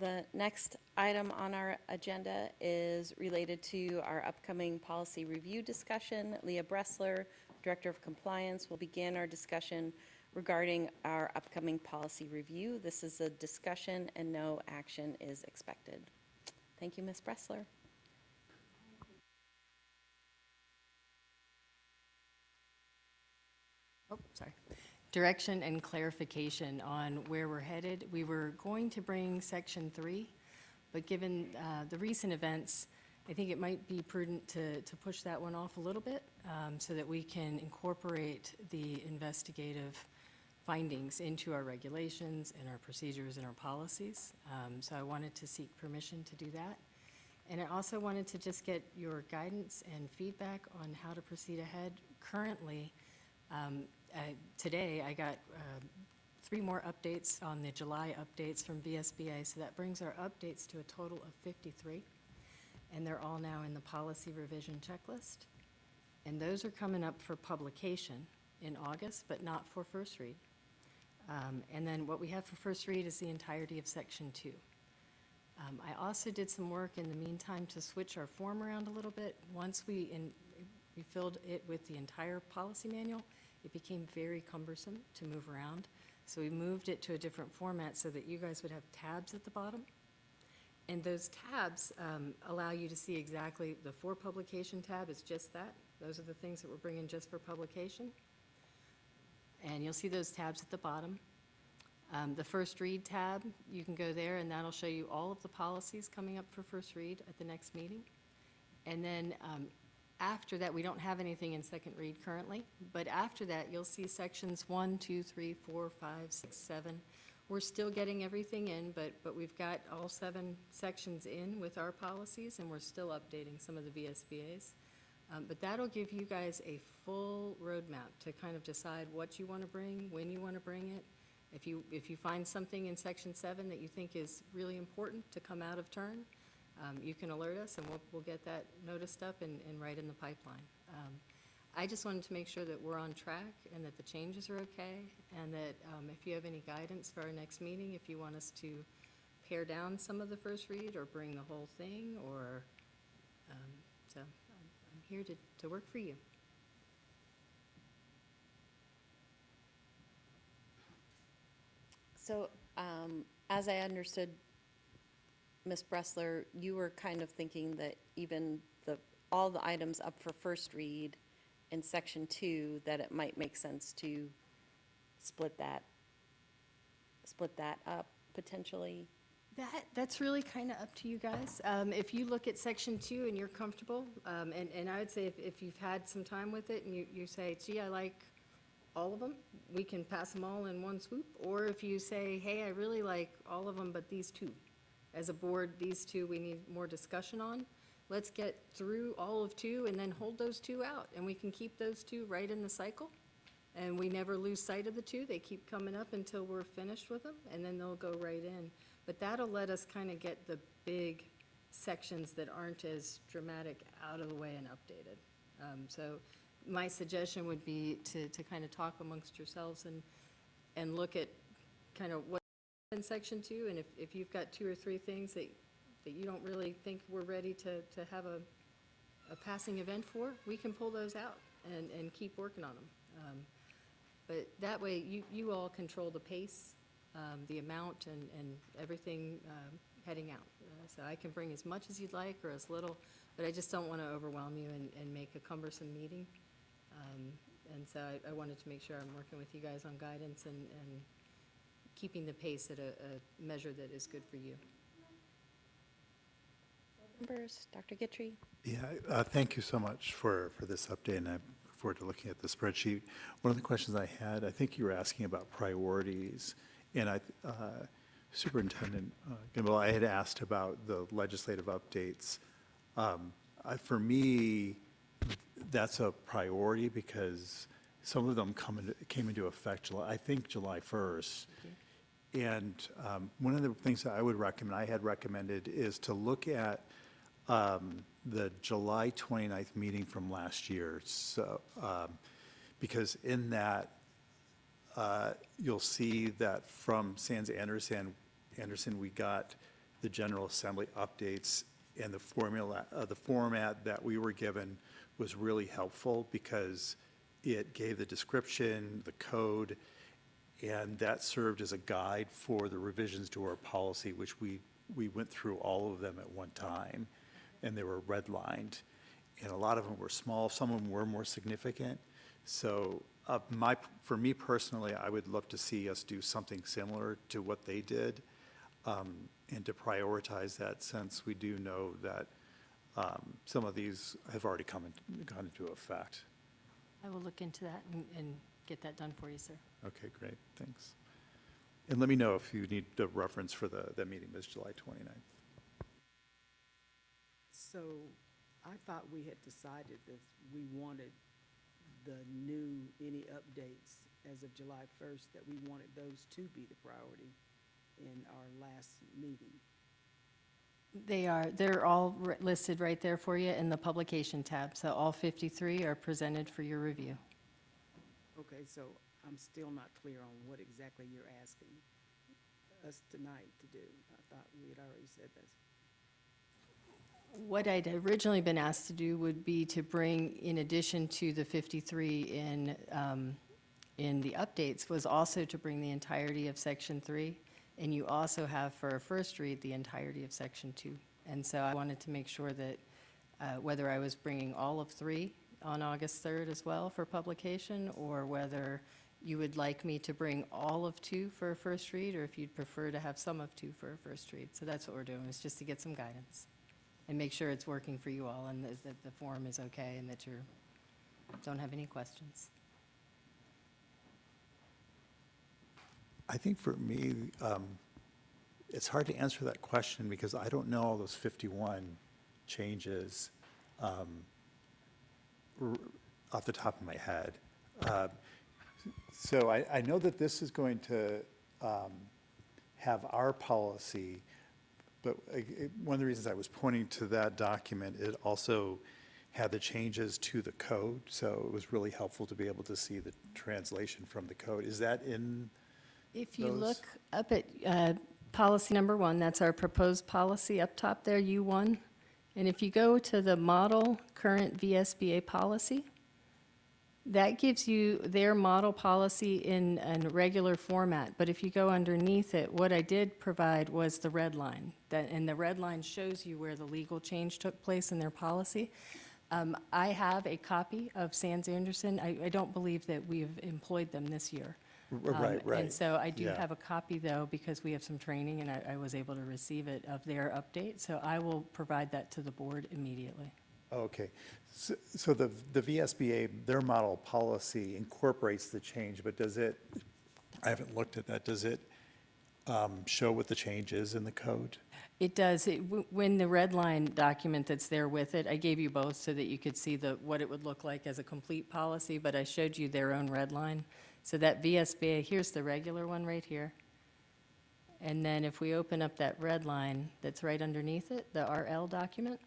The next item on our agenda is related to our upcoming policy review discussion. Leah Bressler, Director of Compliance, will begin our discussion regarding our upcoming policy review. This is a discussion and no action is expected. Thank you, Ms. Bressler. Oh, sorry. Direction and clarification on where we're headed. We were going to bring Section 3, but given the recent events, I think it might be prudent to push that one off a little bit so that we can incorporate the investigative findings into our regulations and our procedures and our policies. So I wanted to seek permission to do that. And I also wanted to just get your guidance and feedback on how to proceed ahead. Currently, today I got 3 more updates on the July updates from VSBA, so that brings our updates to a total of 53, and they're all now in the policy revision checklist. And those are coming up for publication in August, but not for first read. And then what we have for first read is the entirety of Section 2. I also did some work in the meantime to switch our form around a little bit. Once we filled it with the entire policy manual, it became very cumbersome to move around. So we moved it to a different format so that you guys would have tabs at the bottom. And those tabs allow you to see exactly, the for publication tab is just that. Those are the things that we're bringing just for publication. And you'll see those tabs at the bottom. The first read tab, you can go there and that'll show you all of the policies coming up for first read at the next meeting. And then after that, we don't have anything in second read currently, but after that, you'll see sections 1, 2, 3, 4, 5, 6, 7 We're still getting everything in, but we've got all 7 sections in with our policies, and we're still updating some of the VSBA's. But that'll give you guys a full roadmap to kind of decide what you want to bring, when you want to bring it. If you find something in Section 7 that you think is really important to come out of turn, you can alert us, and we'll get that noticed up and right in the pipeline. I just wanted to make sure that we're on track and that the changes are okay, and that if you have any guidance for our next meeting, if you want us to pare down some of the first read or bring the whole thing, or, so I'm here to work for you. So, as I understood, Ms. Bressler, you were kind of thinking that even all the items up for first read in Section 2, that it might make sense to split that up potentially? That's really kind of up to you guys. If you look at Section 2 and you're comfortable, and I would say if you've had some time with it and you say, gee, I like all of them, we can pass them all in one swoop. Or if you say, hey, I really like all of them, but these 2. As a board, these 2 we need more discussion on. Let's get through all of 2 and then hold those 2 out. And we can keep those 2 right in the cycle. And we never lose sight of the 2. They keep coming up until we're finished with them, and then they'll go right in. But that'll let us kind of get the big sections that aren't as dramatic out of the way and updated. So my suggestion would be to kind of talk amongst yourselves and look at kind of what's in Section 2, and if you've got 2 or 3 things that you don't really think we're ready to have a passing event for, we can pull those out and keep working on them. But that way, you all control the pace, the amount, and everything heading out. So I can bring as much as you'd like or as little, but I just don't want to overwhelm you and make a cumbersome meeting. And so I wanted to make sure I'm working with you guys on guidance and keeping the pace at a measure that is good for you. Members, Dr. Guitry? Yeah, thank you so much for this update, and I look forward to looking at the spreadsheet. One of the questions I had, I think you were asking about priorities, and Superintendent Gimbel, I had asked about the legislative updates. For me, that's a priority because some of them came into effect, I think, July 1st. And one of the things that I would recommend, I had recommended, is to look at the July 29th meeting from last year. So, because in that, you'll see that from Sans Anderson, we got the General Assembly updates, and the format that we were given was really helpful because it gave the description, the code, and that served as a guide for the revisions to our policy, which we went through all of them at one time, and they were redlined. And a lot of them were small, some of them were more significant. So for me personally, I would love to see us do something similar to what they did, and to prioritize that, since we do know that some of these have already gone into effect. I will look into that and get that done for you, sir. Okay, great, thanks. And let me know if you need the reference for the meeting, Ms. July 29th. So I thought we had decided that we wanted any updates as of July 1st, that we wanted those to be the priority in our last meeting. They're all listed right there for you in the publication tab. So all 53 are presented for your review. Okay, so I'm still not clear on what exactly you're asking us tonight to do. I thought we had already said this. What I'd originally been asked to do would be to bring, in addition to the 53 in the updates, was also to bring the entirety of Section 3. And you also have, for a first read, the entirety of Section 2. And so I wanted to make sure that whether I was bringing all of 3 on August 3rd as well for publication, or whether you would like me to bring all of 2 for a first read, or if you'd prefer to have some of 2 for a first read. So that's what we're doing, is just to get some guidance and make sure it's working for you all, and that the form is okay, and that you don't have any questions. I think for me, it's hard to answer that question because I don't know all those 51 changes off the top of my head. So I know that this is going to have our policy, but one of the reasons I was pointing to that document, it also had the changes to the code, so it was really helpful to be able to see the translation from the code. Is that in If you those? look up at policy number 1, that's our proposed policy up top there, U1. And if you go to the model current VSBA policy, that gives you their model policy in a regular format. But if you go underneath it, what I did provide was the red line. And the red line shows you where the legal change took place in their policy. I have a copy of Sands Anderson. I don't believe that we've employed them this year. Right, right. And so I do Yeah. have a copy, though, because we have some training, and I was able to receive it, of their update. So I will provide that to the board immediately. Okay, so the VSBA, their model policy incorporates the change, but does it, I haven't looked at that, does it show what the change is in the code? It does. When the red line document that's there with it, I gave you both so that you could see what it would look like as a complete policy, but I showed you their own red line. So that VSBA, here's the regular one right here. And then if we open up that red line that's right underneath it, the RL document,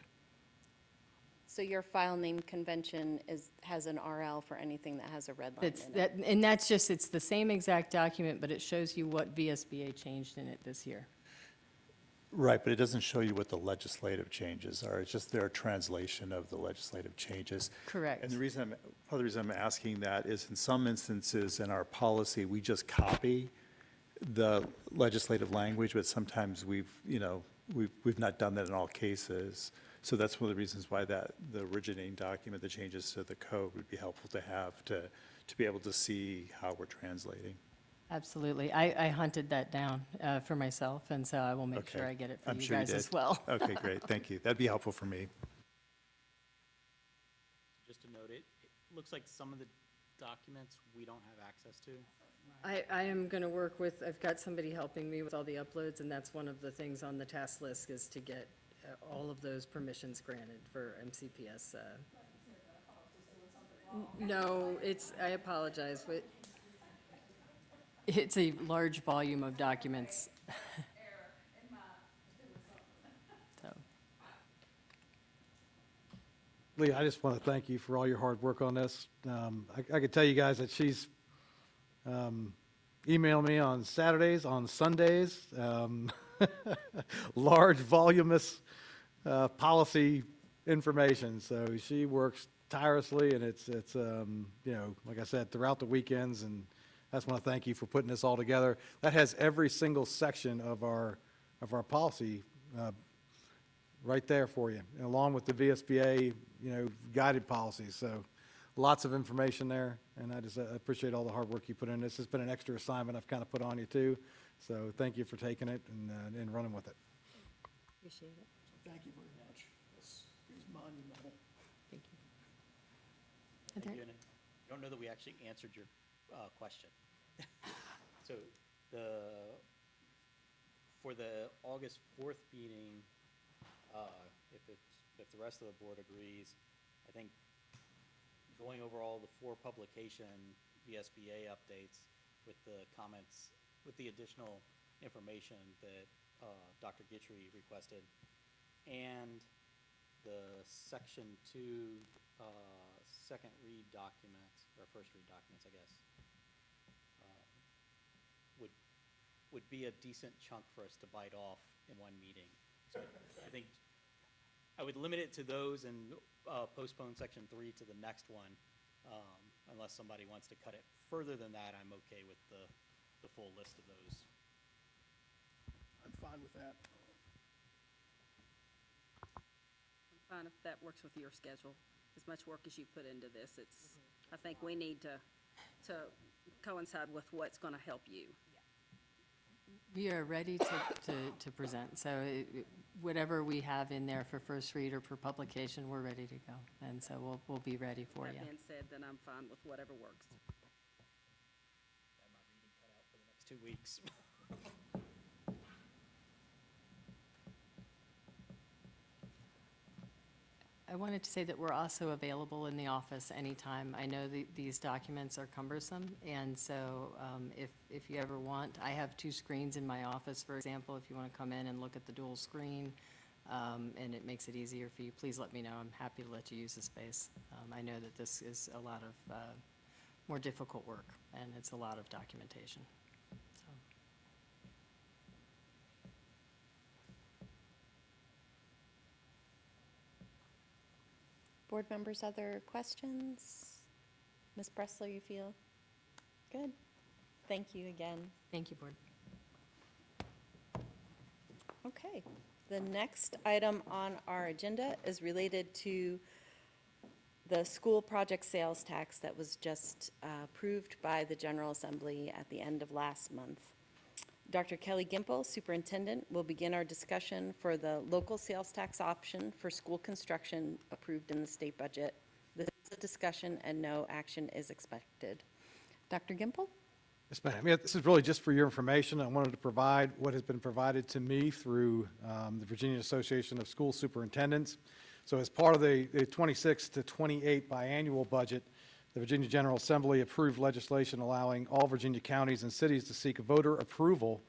So your file name convention has an RL for anything that has a red line that's, in it? and that's just, it's the same exact document, but it shows you what VSBA changed in it this year. Right, but it doesn't show you what the legislative changes are. It's just their translation of the legislative changes. Correct. And part of the reason I'm asking that is in some instances in our policy, we just copy the legislative language, but sometimes we've not done that in all cases. So that's one of the reasons why the originating document, the changes to the code would be helpful to have to be able to see how we're translating. Absolutely. I hunted that down for myself, and so I will make Okay. sure I get it for I'm you sure you guys as did. well. Okay, great, thank you. That'd be helpful for me. Just to note, it looks like some of the documents we don't have access to. I am going to work with, I've got somebody helping me with all the uploads, and that's one of the things on the task list is to get all of those permissions granted for MCPS. No, I apologize, but it's a large volume of documents. So, Lee, I just want to thank you for all your hard work on this. I could tell you guys that she's emailed me on Saturdays, on Sundays, large, voluminous policy information. So she works tirelessly, and it's like I said, throughout the weekends, and I just want to thank you for putting this all together. That has every single section of our policy right there for you, and along with the VSBA, guided policies. So lots of information there, and I appreciate all the hard work you put in. This has been an extra assignment I've kind of put on you too. So thank you for taking it and running with it. appreciate it. Thank you very much. This is monumental. Thank you. Thank you, and I don't know that we actually answered your question. So for the August 4th meeting, if the rest of the board agrees, I think going over all the 4 publication VSBA updates with the comments, with the additional information that Dr. Gitry requested, and the Section 2 second read documents, or first read documents, I guess, would be a decent chunk for us to bite off in one meeting. So I think I would limit it to those and postpone Section 3 to the next one, unless somebody wants to cut it further than that. I'm okay with the full list of those. I'm fine with that. I'm fine if that works with your schedule. As much work as you put into this, I think we need to coincide with what's going to help you. We are ready to present, so whatever we have in there for first read or for publication, we're ready to go, and so we'll be ready for you. That being said, then I'm fine with whatever works. Have my reading cut out for the next 2 weeks. I wanted to say that we're also available in the office anytime. I know these documents are cumbersome, and so if you ever want, I have 2 screens in my office, for example, if you want to come in and look at the dual screen, and it makes it easier for you, please let me know. I'm happy to let you use the space. I know that this is a lot of more difficult work, and it's a lot of documentation. So. Board members, other questions? Ms. Bressler, you feel good? Thank you again. Thank you, Board. Okay. The next item on our agenda is related to the school project sales tax that was just approved by the General Assembly at the end of last month. Dr. Kelly Gimple, Superintendent, will begin our discussion for the local sales tax option for school construction approved in the state budget. This is a discussion and no action is expected. Dr. Gimple? Yes, ma'am. Yeah, this is really just for your information. I wanted to provide what has been provided to me through the Virginia Association of School Superintendents. So as part of the 26 to 28 biannual budget, the Virginia General Assembly approved legislation allowing all Virginia counties and cities to seek voter approval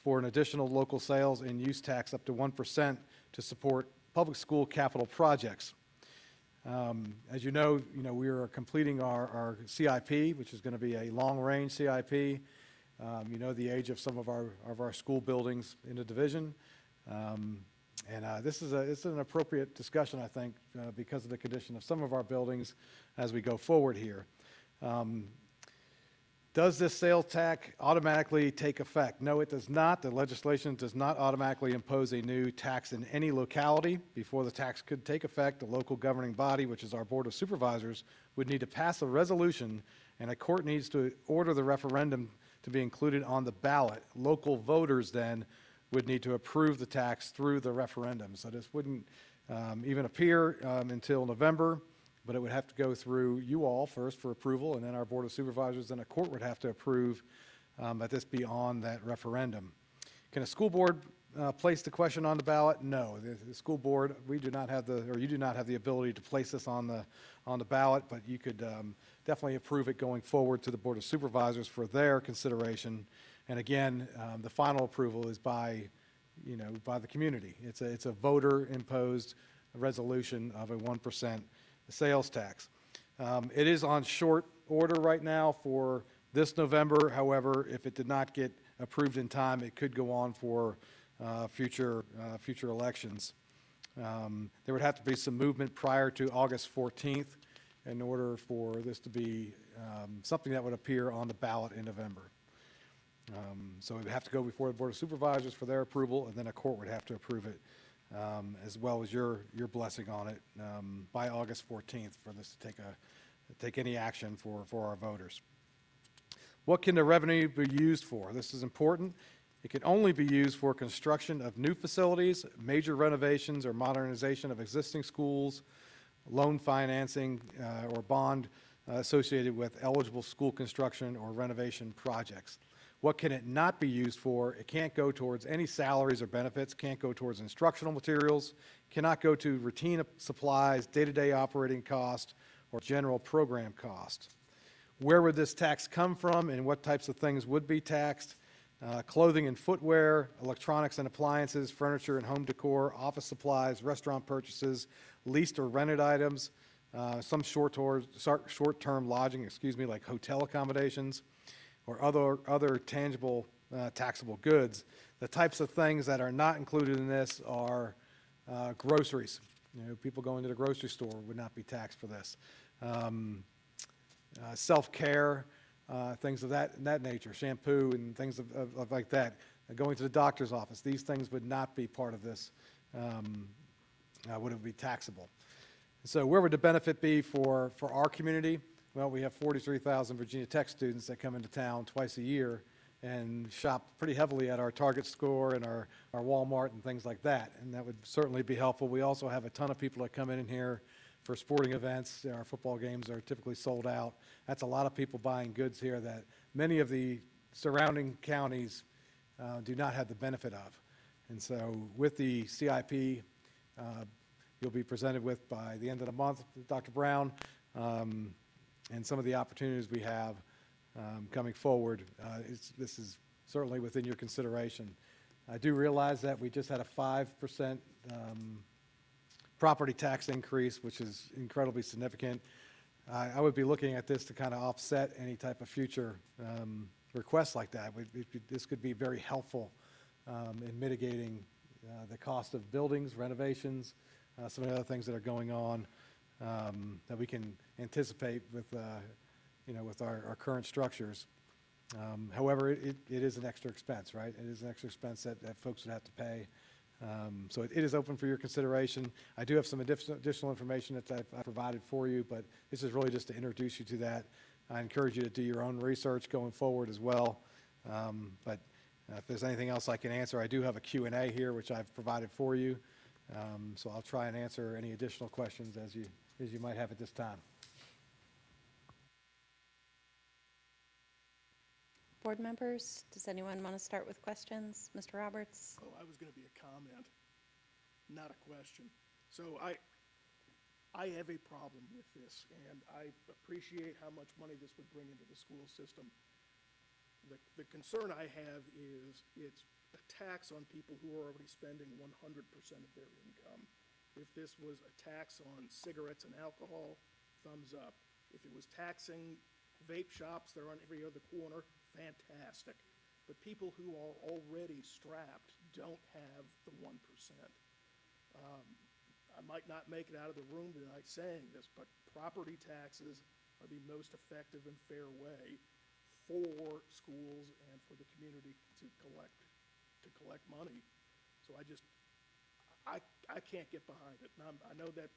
for an additional local sales and use tax up to 1% to support public school capital projects. As you know, we are completing our CIP, which is going to be a long-range CIP. You know the age of some of our school buildings in the division. This is it's an appropriate discussion, I think, because of the condition of some of our buildings as we go forward here. Does this sales tax automatically take effect? No, it does not. The legislation does not automatically impose a new tax in any locality. Before the tax could take effect, the local governing body, which is our Board of Supervisors, would need to pass a resolution, and a court needs to order the referendum to be included on the ballot. Local voters then would need to approve the tax through the referendum. So this wouldn't even appear until November, but it would have to go through you all first for approval, and then our Board of Supervisors, then a court would have to approve that this be on that referendum. Can a school board place the question on the ballot? No. The school board, we do not have you do not have the ability to place this on the ballot, but you could definitely approve it going forward to the Board of Supervisors for their consideration. And again, the final approval is by the community. It's a voter-imposed resolution of a 1% sales tax. It is on short order right now for this November. However, if it did not get approved in time, it could go on for future elections. There would have to be some movement prior to August 14th in order for this to be something that would appear on the ballot in November. So it would have to go before the Board of Supervisors for their approval, and then a court would have to approve it, as well as your blessing on it by August 14th for this to take any action for our voters. What can the revenue be used for? This is important. It can only be used for construction of new facilities, major renovations or modernization of existing schools, loan financing or bond associated with eligible school construction or renovation projects. What can it not be used for? It can't go towards any salaries or benefits, can't go towards instructional materials, cannot go to routine supplies, day-to-day operating cost, or general program cost. Where would this tax come from and what types of things would be taxed? Clothing and footwear, electronics and appliances, furniture and home decor, office supplies, restaurant purchases, leased or rented items, some short-term lodging, like hotel accommodations, or other tangible taxable goods. The types of things that are not included in this are groceries. People going to the grocery store would not be taxed for this. Self-care, things of that nature, shampoo and things of like that. Going to the doctor's office, these things would not be part of this, would it be taxable. So where would the benefit be for our community? Well, we have 43,000 Virginia Tech students that come into town twice a year and shop pretty heavily at our Target store and our Walmart and things like that, and that would certainly be helpful. We also have a ton of people that come in here for sporting events. Our football games are typically sold out. That's a lot of people buying goods here that many of the surrounding counties do not have the benefit of. And so with the CIP, you'll be presented with by the end of the month, Dr. Brown, and some of the opportunities we have coming forward. This is certainly within your consideration. I do realize that we just had a 5% property tax increase, which is incredibly significant. I would be looking at this to kind of offset any type of future requests like that. This could be very helpful in mitigating the cost of buildings, renovations, some of the other things that are going on that we can anticipate with, with our current structures. However, it is an extra expense, right? It is an extra expense that folks would have to pay. So it is open for your consideration. I do have some additional information that I've provided for you, but this is really just to introduce you to that. I encourage you to do your own research going forward as well. But if there's anything else I can answer, I do have a Q&A here, which I've provided for you. So I'll try and answer any additional questions as you might have at this time. Board members, does anyone want to start with questions? Mr. Roberts? Oh, I was going to be a comment, not a question. So I have a problem with this, and I appreciate how much money this would bring into the school system. The concern I have is it's a tax on people who are already spending 100% of their income. If this was a tax on cigarettes and alcohol, thumbs up. If it was taxing vape shops that are on every other corner, fantastic. But people who are already strapped don't have the 1%. I might not make it out of the room tonight saying this, but property taxes are the most effective and fair way for schools and for the community to collect money. So I can't get behind it. And I know that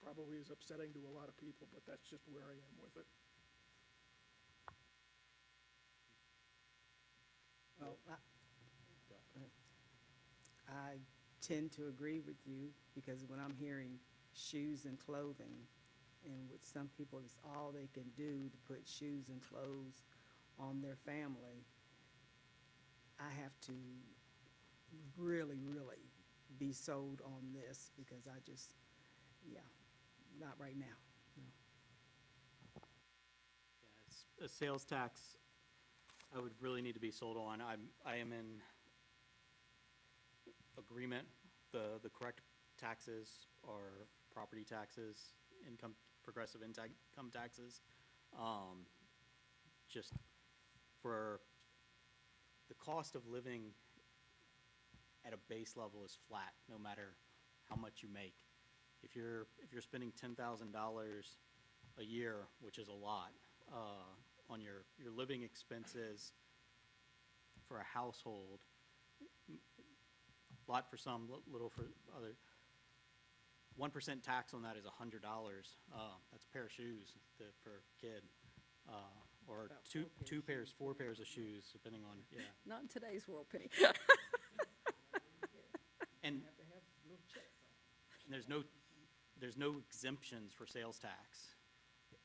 probably is upsetting to a lot of people, but that's just where I am with it. Well, I tend to agree with you because when I'm hearing shoes and clothing, and with some people, it's all they can do to put shoes and clothes on their family, I have to really, really be sold on this because I just, not right now. No. Yeah, it's a sales tax I would really need to be sold on. I am in agreement. The correct taxes are property taxes, progressive income taxes. Just for the cost of living at a base level is flat, no matter how much you make. If you're spending $10,000 a year, which is a lot, on your living expenses for a household, a lot for some, little for other. 1% tax on that is $100. That's a pair of shoes for a kid, or About two pairs, 4 pairs of shoes, depending on, yeah. Not in today's world, Penny. And there's no exemptions for sales tax.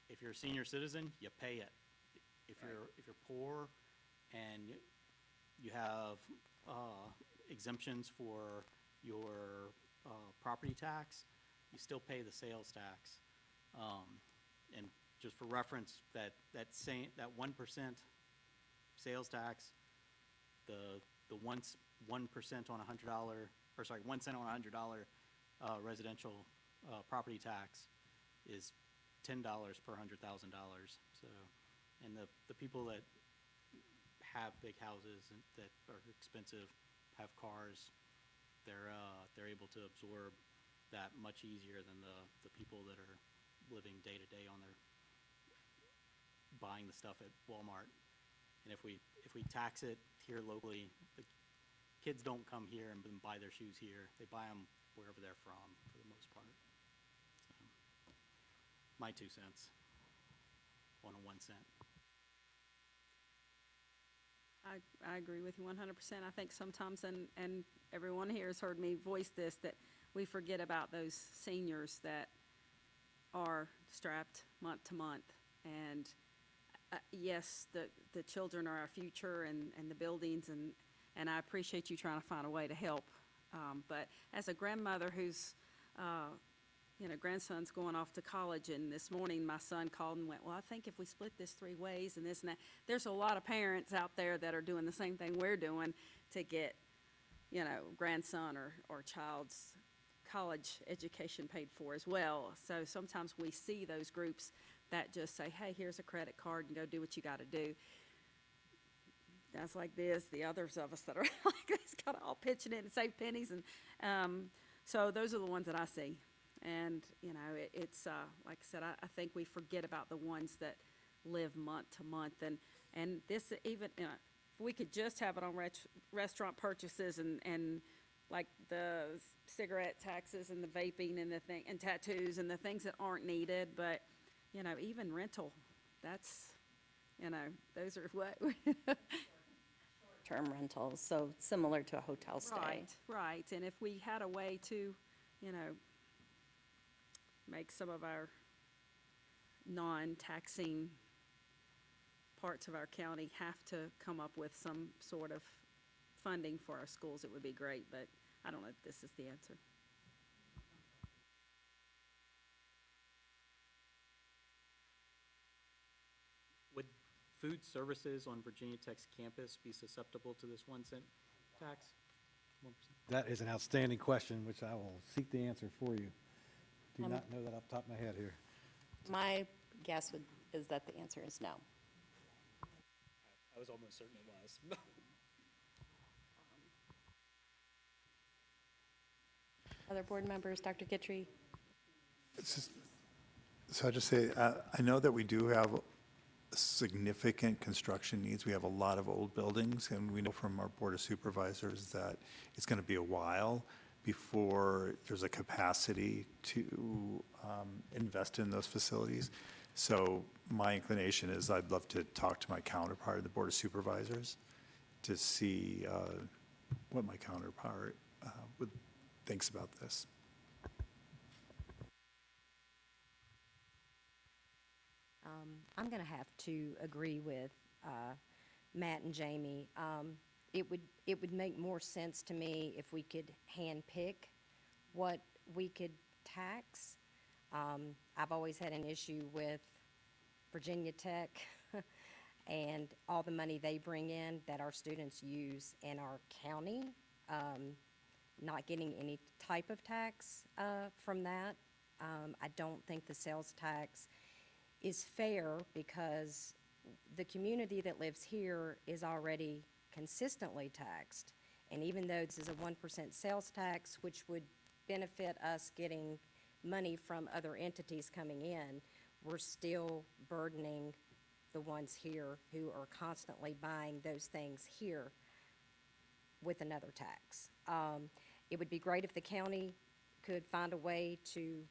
If you're a senior citizen, you pay it. If you're poor and you have exemptions for your property tax, you still pay the sales tax. And just for reference, that 1% sales tax, the 1% on $100, or sorry, 1 cent on $100 residential property tax is $10 per $100,000. So, and the people that have big houses and that are expensive, have cars, they're able to absorb that much easier than the people that are living day to day on their buying the stuff at Walmart. And if we tax it here locally, the kids don't come here and buy their shoes here. They buy them wherever they're from, for the most part. So, my 2 cents on a 1 cent. I agree with you 100%. I think sometimes, and everyone here has heard me voice this, that we forget about those seniors that are strapped month to month. And yes, the children are our future and the buildings, and I appreciate you trying to find a way to help. But as a grandmother whose, grandson's going off to college, and this morning my son called and went, well, I think if we split this 3 ways and this and that, there's a lot of parents out there that are doing the same thing we're doing to get, grandson or child's college education paid for as well. So sometimes we see those groups that just say, hey, here's a credit card and go do what you got to do. Guys like this, the others of us that are like this, kind of all pitching in and save pennies. And so those are the ones that I see. And, it's like I said, I think we forget about the ones that live month to month. And this even, if we could just have it on restaurant purchases and like the cigarette taxes and the vaping and and tattoos and the things that aren't needed. But, even rental, that's, those are what. Term rentals, so similar to a hotel stay. Right. And if we had a way to, make some of our non-taxing parts of our county have to come up with some sort of funding for our schools, it would be great, but I don't know if this is the answer. Would food services on Virginia Tech's campus be susceptible to this 1 cent tax? 1%? That is an outstanding question, which I will seek the answer for you. Do not know that off the top of my head here. My guess is that the answer is no. I was almost certain it was. Other board members, Dr. Guitry? So I just say, I know that we do have significant construction needs. We have a lot of old buildings, and we know from our Board of Supervisors that it's going to be a while before there's a capacity to invest in those facilities. So my inclination is I'd love to talk to my counterpart, the Board of Supervisors, to see what my counterpart thinks about this. I'm going to have to agree with Matt and Jamie. It would make more sense to me if we could handpick what we could tax. I've always had an issue with Virginia Tech and all the money they bring in that our students use in our county, not getting any type of tax from that. I don't think the sales tax is fair because the community that lives here is already consistently taxed. And even though this is a 1% sales tax, which would benefit us getting money from other entities coming in, we're still burdening the ones here who are constantly buying those things here with another tax. It would be great if the county could find a way to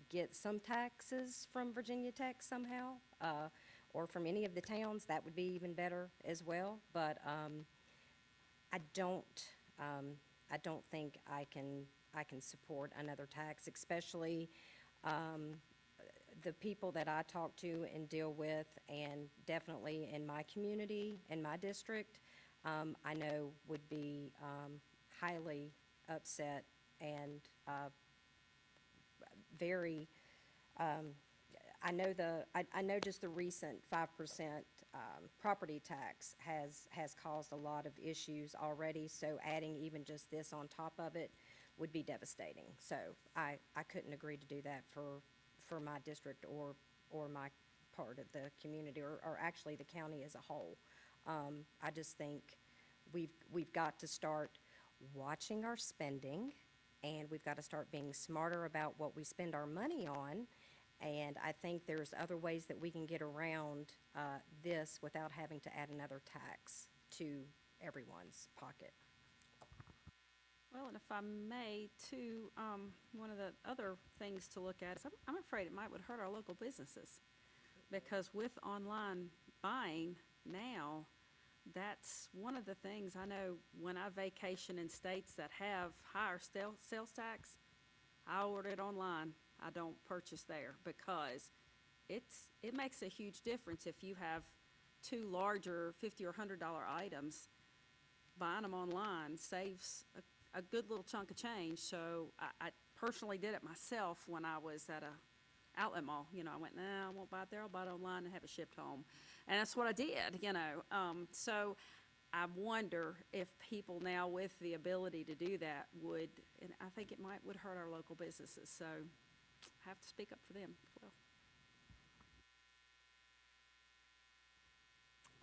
get some taxes from Virginia Tech somehow, or from any of the towns. That would be even better as well. But I don't think I can support another tax, especially the people that I talk to and deal with, and definitely in my community, in my district, I know would be highly upset and very, I know just the recent 5% property tax has caused a lot of issues already, so adding even just this on top of it would be devastating. So I couldn't agree to do that for my district or my part of the community, or actually the county as a whole. I just think we've got to start watching our spending, and we've got to start being smarter about what we spend our money on. And I think there's other ways that we can get around this without having to add another tax to everyone's pocket. Well, and if I may, too, one of the other things to look at is I'm afraid it would hurt our local businesses, because with online buying now, that's one of the things I know when I vacation in states that have higher sales tax, I order it online. I don't purchase there because it makes a huge difference if you have two larger $50 or $100 items. Buying them online saves a good little chunk of change. So I personally did it myself when I was at a outlet mall. You know, I went, nah, I won't buy it there. I'll buy it online and have it shipped home. And that's what I did, you know. So I wonder if people now with the ability to do that would, and I think it would hurt our local businesses. So I have to speak up for them as well.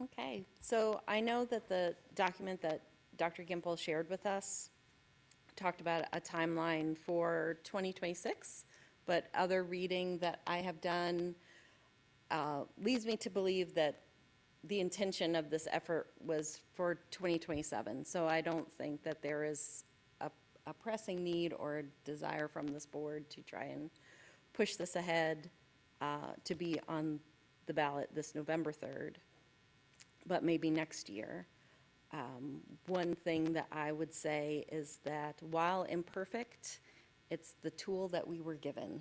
Okay, so I know that the document that Dr. Gimple shared with us talked about a timeline for 2026, but other reading that I have done leads me to believe that the intention of this effort was for 2027. So I don't think that there is a pressing need or a desire from this board to try and push this ahead to be on the ballot this November 3rd, but maybe next year. One thing that I would say is that while imperfect, it's the tool that we were given.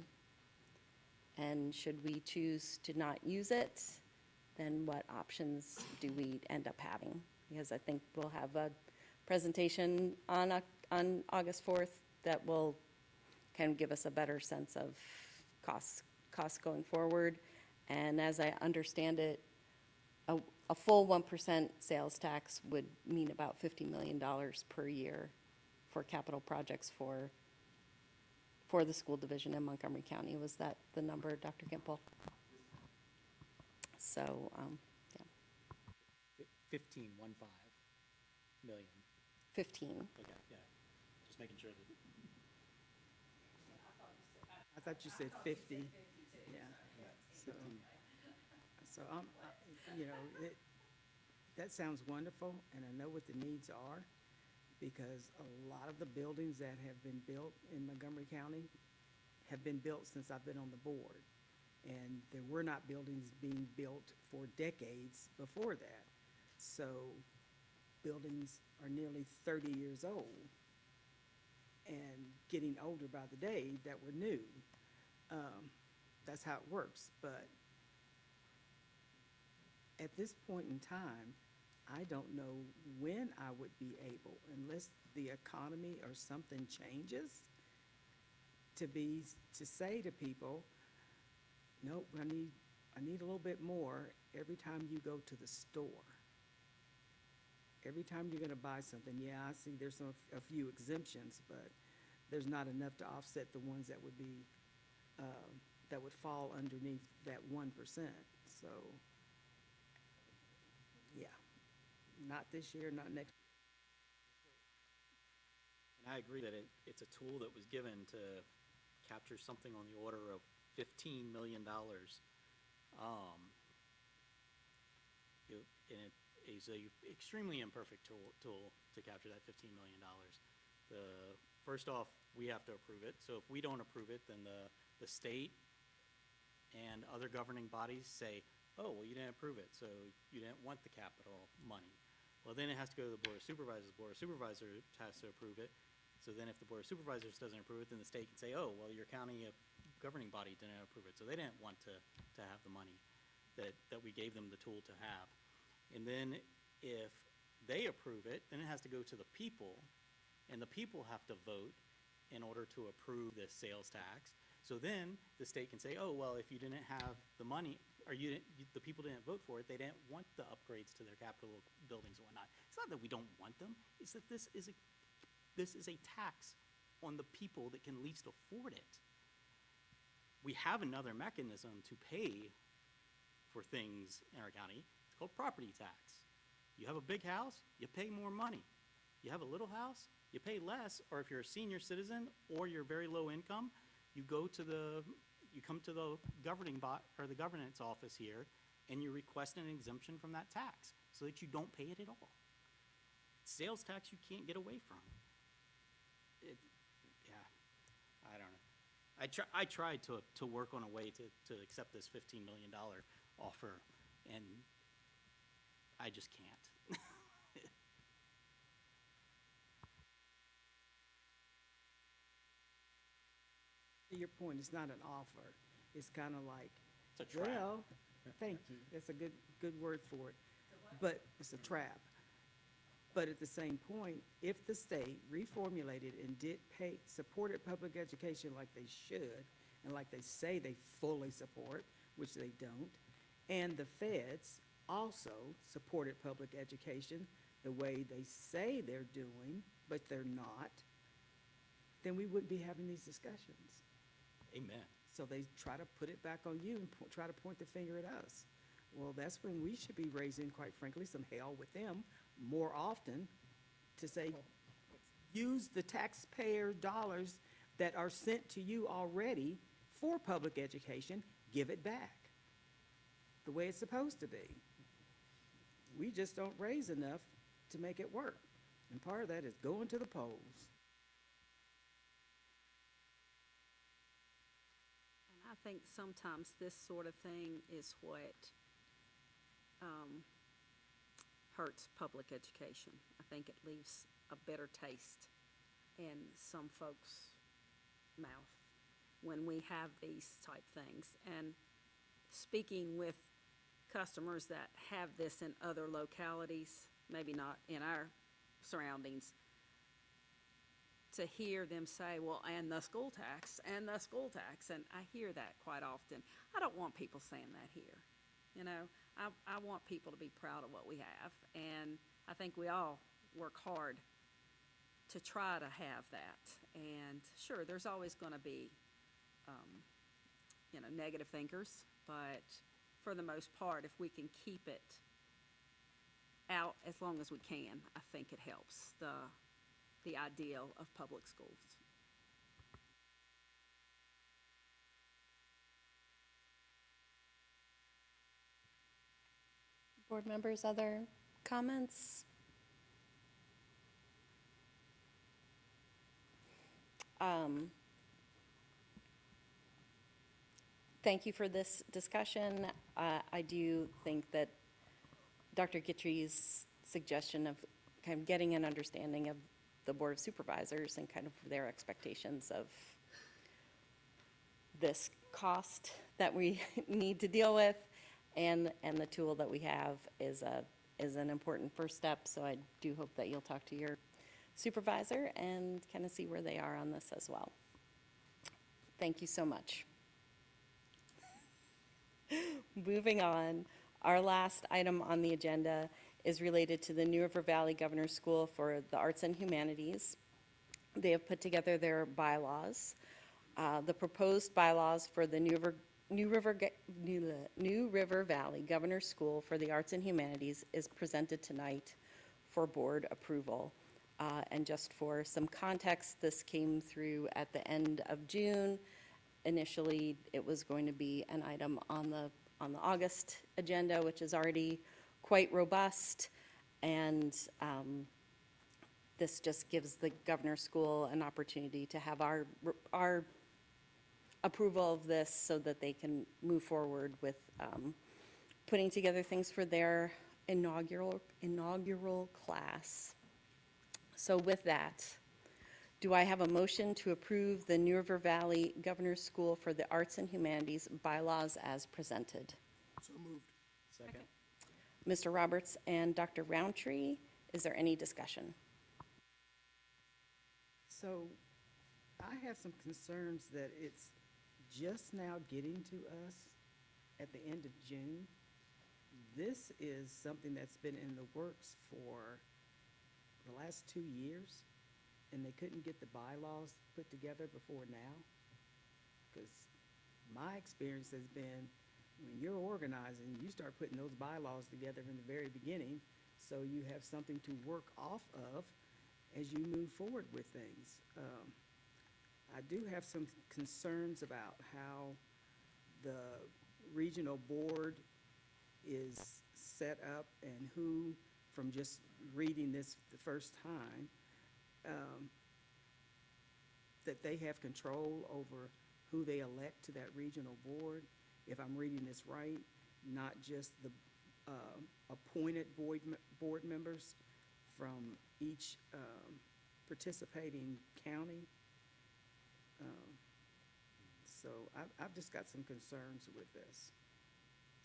And should we choose to not use it, then what options do we end up having? Because I think we'll have a presentation on August 4th that will kind of give us a better sense of costs going forward. And as I understand it, a full 1% sales tax would mean about $50 million per year for capital projects for the school division in Montgomery County. Was that the number, Dr. Gimple? So, yeah, 15 million. 15. Okay, yeah, just making sure that. I thought you said 50. Yeah. So, you know, that sounds wonderful, and I know what the needs are, because a lot of the buildings that have been built in Montgomery County have been built since I've been on the board. And there were not buildings being built for decades before that. So buildings are nearly 30 years old and getting older by the day that were new. That's how it works. But at this point in time, I don't know when I would be able, unless the economy or something changes, to say to people, nope, I need a little bit more every time you go to the store. Every time you're gonna buy something, yeah, I see there's a few exemptions, but there's not enough to offset the ones that would be, that would fall underneath that 1%. So, yeah, not this year, not next. And I agree that it's a tool that was given to capture something on the order of $15 million. And it is a extremely imperfect tool to capture that $15 million. First off, we have to approve it. So if we don't approve it, then the state and other governing bodies say, oh, well, you didn't approve it, so you didn't want the capital money. Well, then it has to go to the Board of Supervisors. The Board of Supervisors has to approve it. So then if the Board of Supervisors doesn't approve it, then the state can say, oh, well, your county governing body didn't approve it. So they didn't want to have the money that we gave them the tool to have. And then if they approve it, then it has to go to the people, and the people have to vote in order to approve this sales tax. So then the state can say, oh, well, if you didn't have the money, or the people didn't vote for it, they didn't want the upgrades to their capital buildings and whatnot. It's not that we don't want them, it's that this is a tax on the people that can least afford it. We have another mechanism to pay for things in our county. It's called property tax. You have a big house, you pay more money. You have a little house, you pay less, or if you're a senior citizen or you're very low income, you come to the the governance office here, and you request an exemption from that tax so that you don't pay it at all. Sales tax you can't get away from. I don't know. I tried to work on a way to accept this $15 million offer, and I just can't. To your point, it's not an offer. It's kind of like, It's a trap. Well, thank you, that's a good word for it. But it's a trap. But at the same point, if the state reformulated and supported public education like they should, and like they say they fully support, which they don't, and the feds also supported public education the way they say they're doing, but they're not, then we wouldn't be having these discussions. Amen. So they try to put it back on you and try to point the finger at us. Well, that's when we should be raising, quite frankly, some hell with them more often to say, use the taxpayer dollars that are sent to you already for public education, give it back the way it's supposed to be. We just don't raise enough to make it work. And part of that is going to the polls. And I think sometimes this sort of thing is what hurts public education. I think it leaves a bitter taste in some folks' mouth when we have these type things. And speaking with customers that have this in other localities, maybe not in our surroundings, to hear them say, well, and the school tax, and the school tax, and I hear that quite often. I don't want people saying that here. You know, I want people to be proud of what we have, and I think we all work hard to try to have that. And sure, there's always gonna be, you know, negative thinkers, but for the most part, if we can keep it out as long as we can, I think it helps the ideal of public schools. Board members, other comments? Thank you for this discussion. I do think that Dr. Guitry's suggestion of kind of getting an understanding of the Board of Supervisors and kind of their expectations of this cost that we need to deal with and the tool that we have is an important first step. So I do hope that you'll talk to your supervisor and kind of see where they are on this as well. Thank you so much. Moving on, our last item on the agenda is related to the New River Valley Governor's School for the Arts and Humanities. They have put together their bylaws. The proposed bylaws for the New River Valley Governor's School for the Arts and Humanities is presented tonight for board approval. And just for some context, this came through at the end of June. Initially, it was going to be an item on the August agenda, which is already quite robust. And this just gives the Governor's School an opportunity to have our approval of this so that they can move forward with putting together things for their inaugural class. So with that, do I have a motion to approve the New River Valley Governor's School for the Arts and Humanities bylaws as presented? So moved. Second. Mr. Roberts and Dr. Roundtree, is there any discussion? So I have some concerns that it's just now getting to us at the end of June. This is something that's been in the works for the last 2 years, and they couldn't get the bylaws put together before now. Because my experience has been, when you're organizing, you start putting those bylaws together in the very beginning, so you have something to work off of as you move forward with things. I do have some concerns about how the regional board is set up and who, from just reading this the first time, that they have control over who they elect to that regional board, if I'm reading this right, not just the appointed board members from each participating county. So I've just got some concerns with this.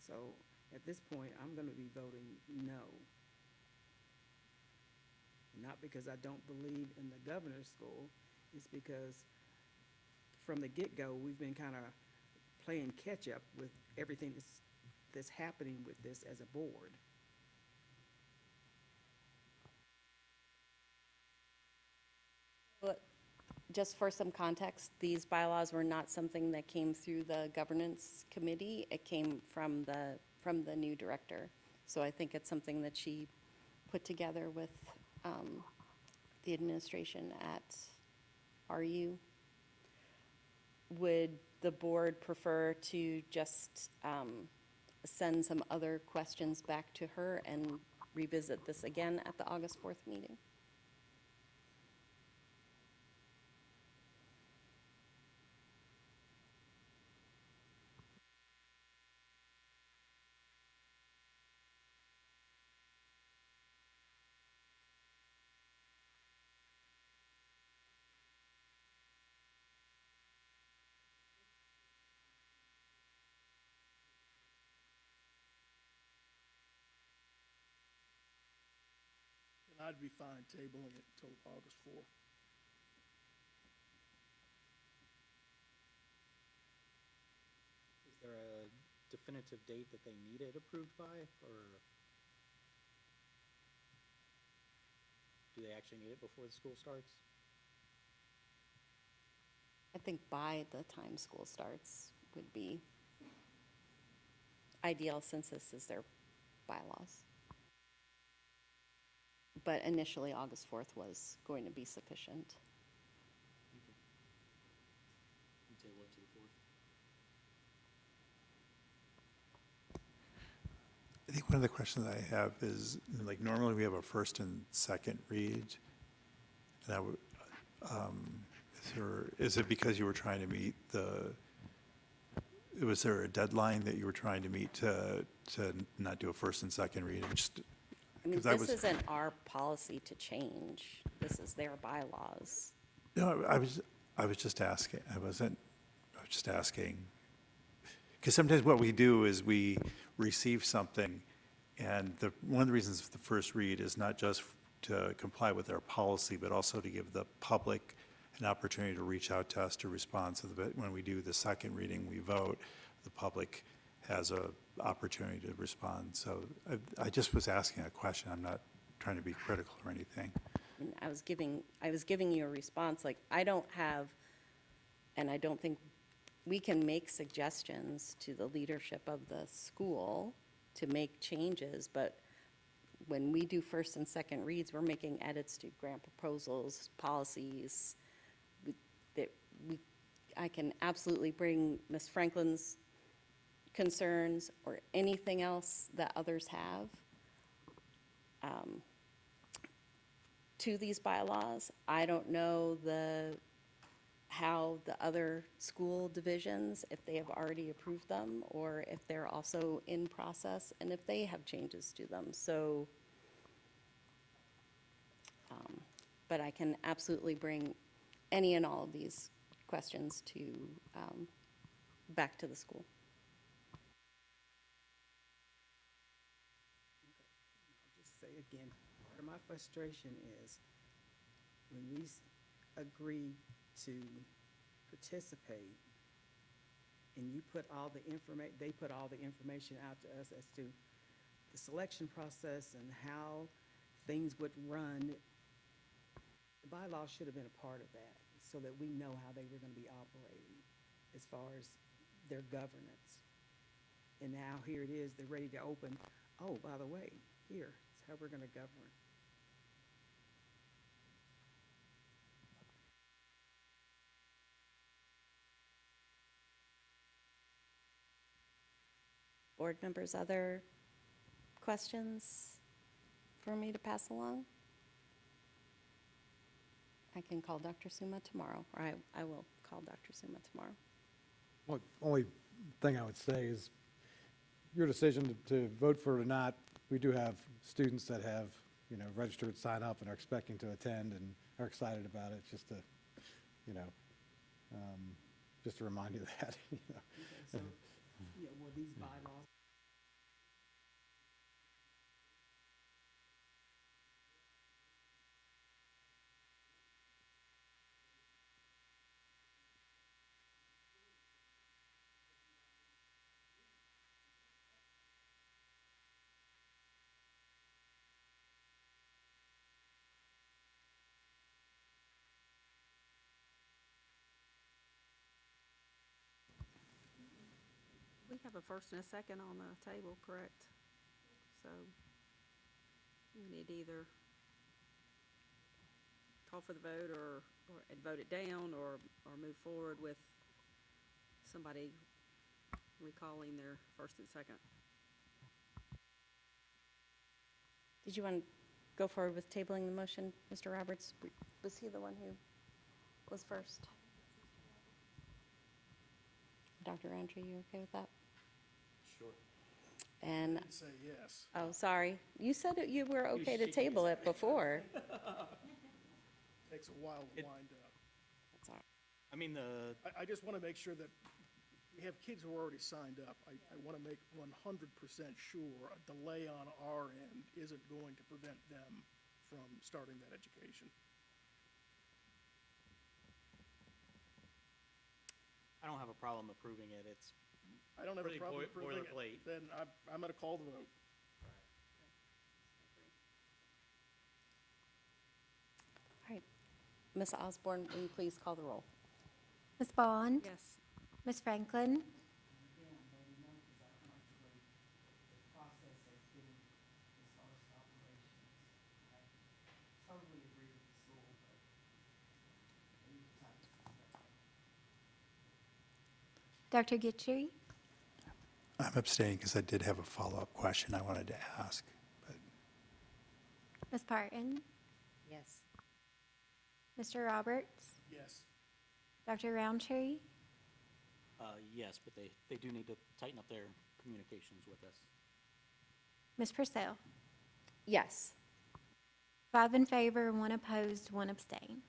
So at this point, I'm gonna be voting no. Not because I don't believe in the governor's school, it's because from the get-go, we've been kind of playing catch-up with everything that's happening with this as a board. But just for some context, these bylaws were not something that came through the governance committee. It came from the new director. So I think it's something that she put together with the administration at RU. Would the board prefer to just send some other questions back to her and revisit this again at the August 4th meeting? And I'd be fine tabling it until August 4th. Is there a definitive date that they need it approved by, or do they actually need it before the school starts? I think by the time school starts would be ideal, since this is their bylaws. But initially, August 4th was going to be sufficient. And table it to the 4th? I think one of the questions I have is, like, normally we have a first and second read. And I would, is it because you were trying to meet was there a deadline that you were trying to meet to not do a first and second read? I mean, 'Cause I this was- isn't our policy to change. This is their bylaws. No, I was just asking, I was just asking. Because sometimes what we do is we receive something, and one of the reasons for the first read is not just to comply with our policy, but also to give the public an opportunity to reach out to us to respond. So that when we do the second reading, we vote, the public has a opportunity to respond. So I just was asking a question. I'm not trying to be critical or anything. And I was giving you a response, like, I don't have, and I don't think, we can make suggestions to the leadership of the school to make changes, but when we do first and second reads, we're making edits to grant proposals, policies. I can absolutely bring Ms. Franklin's concerns or anything else that others have to these bylaws. I don't know how the other school divisions, if they have already approved them, or if they're also in process, and if they have changes to them. So, but I can absolutely bring any and all of these questions back to the school. I'll just say again, part of my frustration is when we agree to participate and you put all the they put all the information out to us as to the selection process and how things would run, the bylaws should have been a part of that so that we know how they were going to be operating as far as their governance. And now here it is, they're ready to open. Oh, by the way, here's how we're going to govern. Board members, other questions for me to pass along? I can call Dr. Suma tomorrow, or I will call Dr. Suma tomorrow. Well, only thing I would say is your decision to vote for it or not. We do have students that have, registered, sign up, and are expecting to attend and are excited about it. Just to, just to remind you of that. Okay, so, yeah, well, these bylaws have a first and a second on the table, correct? So we need to either call for the vote or vote it down or move forward with somebody recalling their first and second. Did you want to go forward with tabling the motion, Mr. Roberts? Was he the one who was first? Dr. Roundtree, you okay with that? Sure. And, I'd say yes. oh, sorry, you said that you were okay to table it before. Takes a while to wind up. That's all right. I mean, I just want to make sure that we have kids who are already signed up. I want to make 100% sure a delay on our end isn't going to prevent them from starting that education. I don't have a problem approving it. It's I don't have a Pretty problem approving it. boilerplate. Then I'm going to call the vote. All right. Ms. Osborne, will you please call the roll? Ms. Bond? Yes. Ms. Franklin? Dr. Gitchery? I'm abstaining because I did have a follow-up question I wanted to ask. But Ms. Parton? Yes. Mr. Roberts? Yes. Dr. Roundtree? yes, but they do need to tighten up their communications with us. Ms. Purcell? Yes, 5 in favor, 1 opposed, 1 abstain.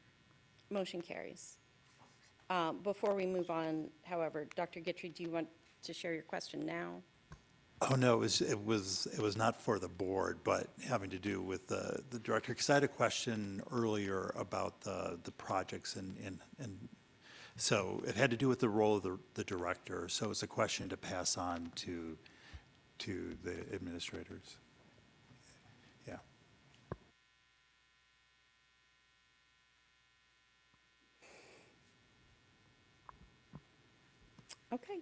motion carries. Before we move on, however, Dr. Gitry, do you want to share your question now? Oh, no, it was not for the board, but having to do with the director, because I had a question earlier about the projects and so it had to do with the role of the director. So it's a question to pass on to the administrators. Yeah. Okay.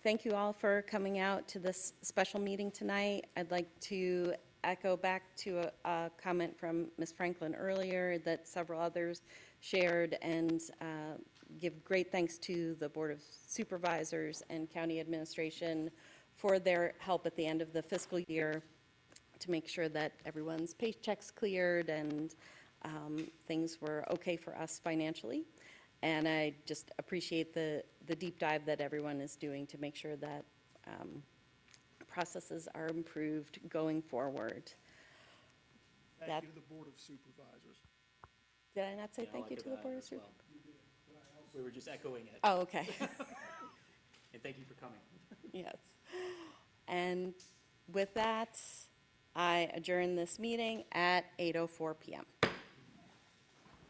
Thank you all for coming out to this special meeting tonight. I'd like to echo back to a comment from Ms. Franklin earlier that several others shared, and give great thanks to the Board of Supervisors and County Administration for their help at the end of the fiscal year to make sure that everyone's paychecks cleared and things were okay for us financially. And I just appreciate the deep dive that everyone is doing to make sure that processes are improved going forward. Thank That- you to the Board of Supervisors. Did I not say Yeah, I'll thank you echo to the that Board of as well. Supervisors? We were just echoing it. Oh, okay, And thank you for coming. yes. And with that, I adjourn this meeting at 8:04 PM.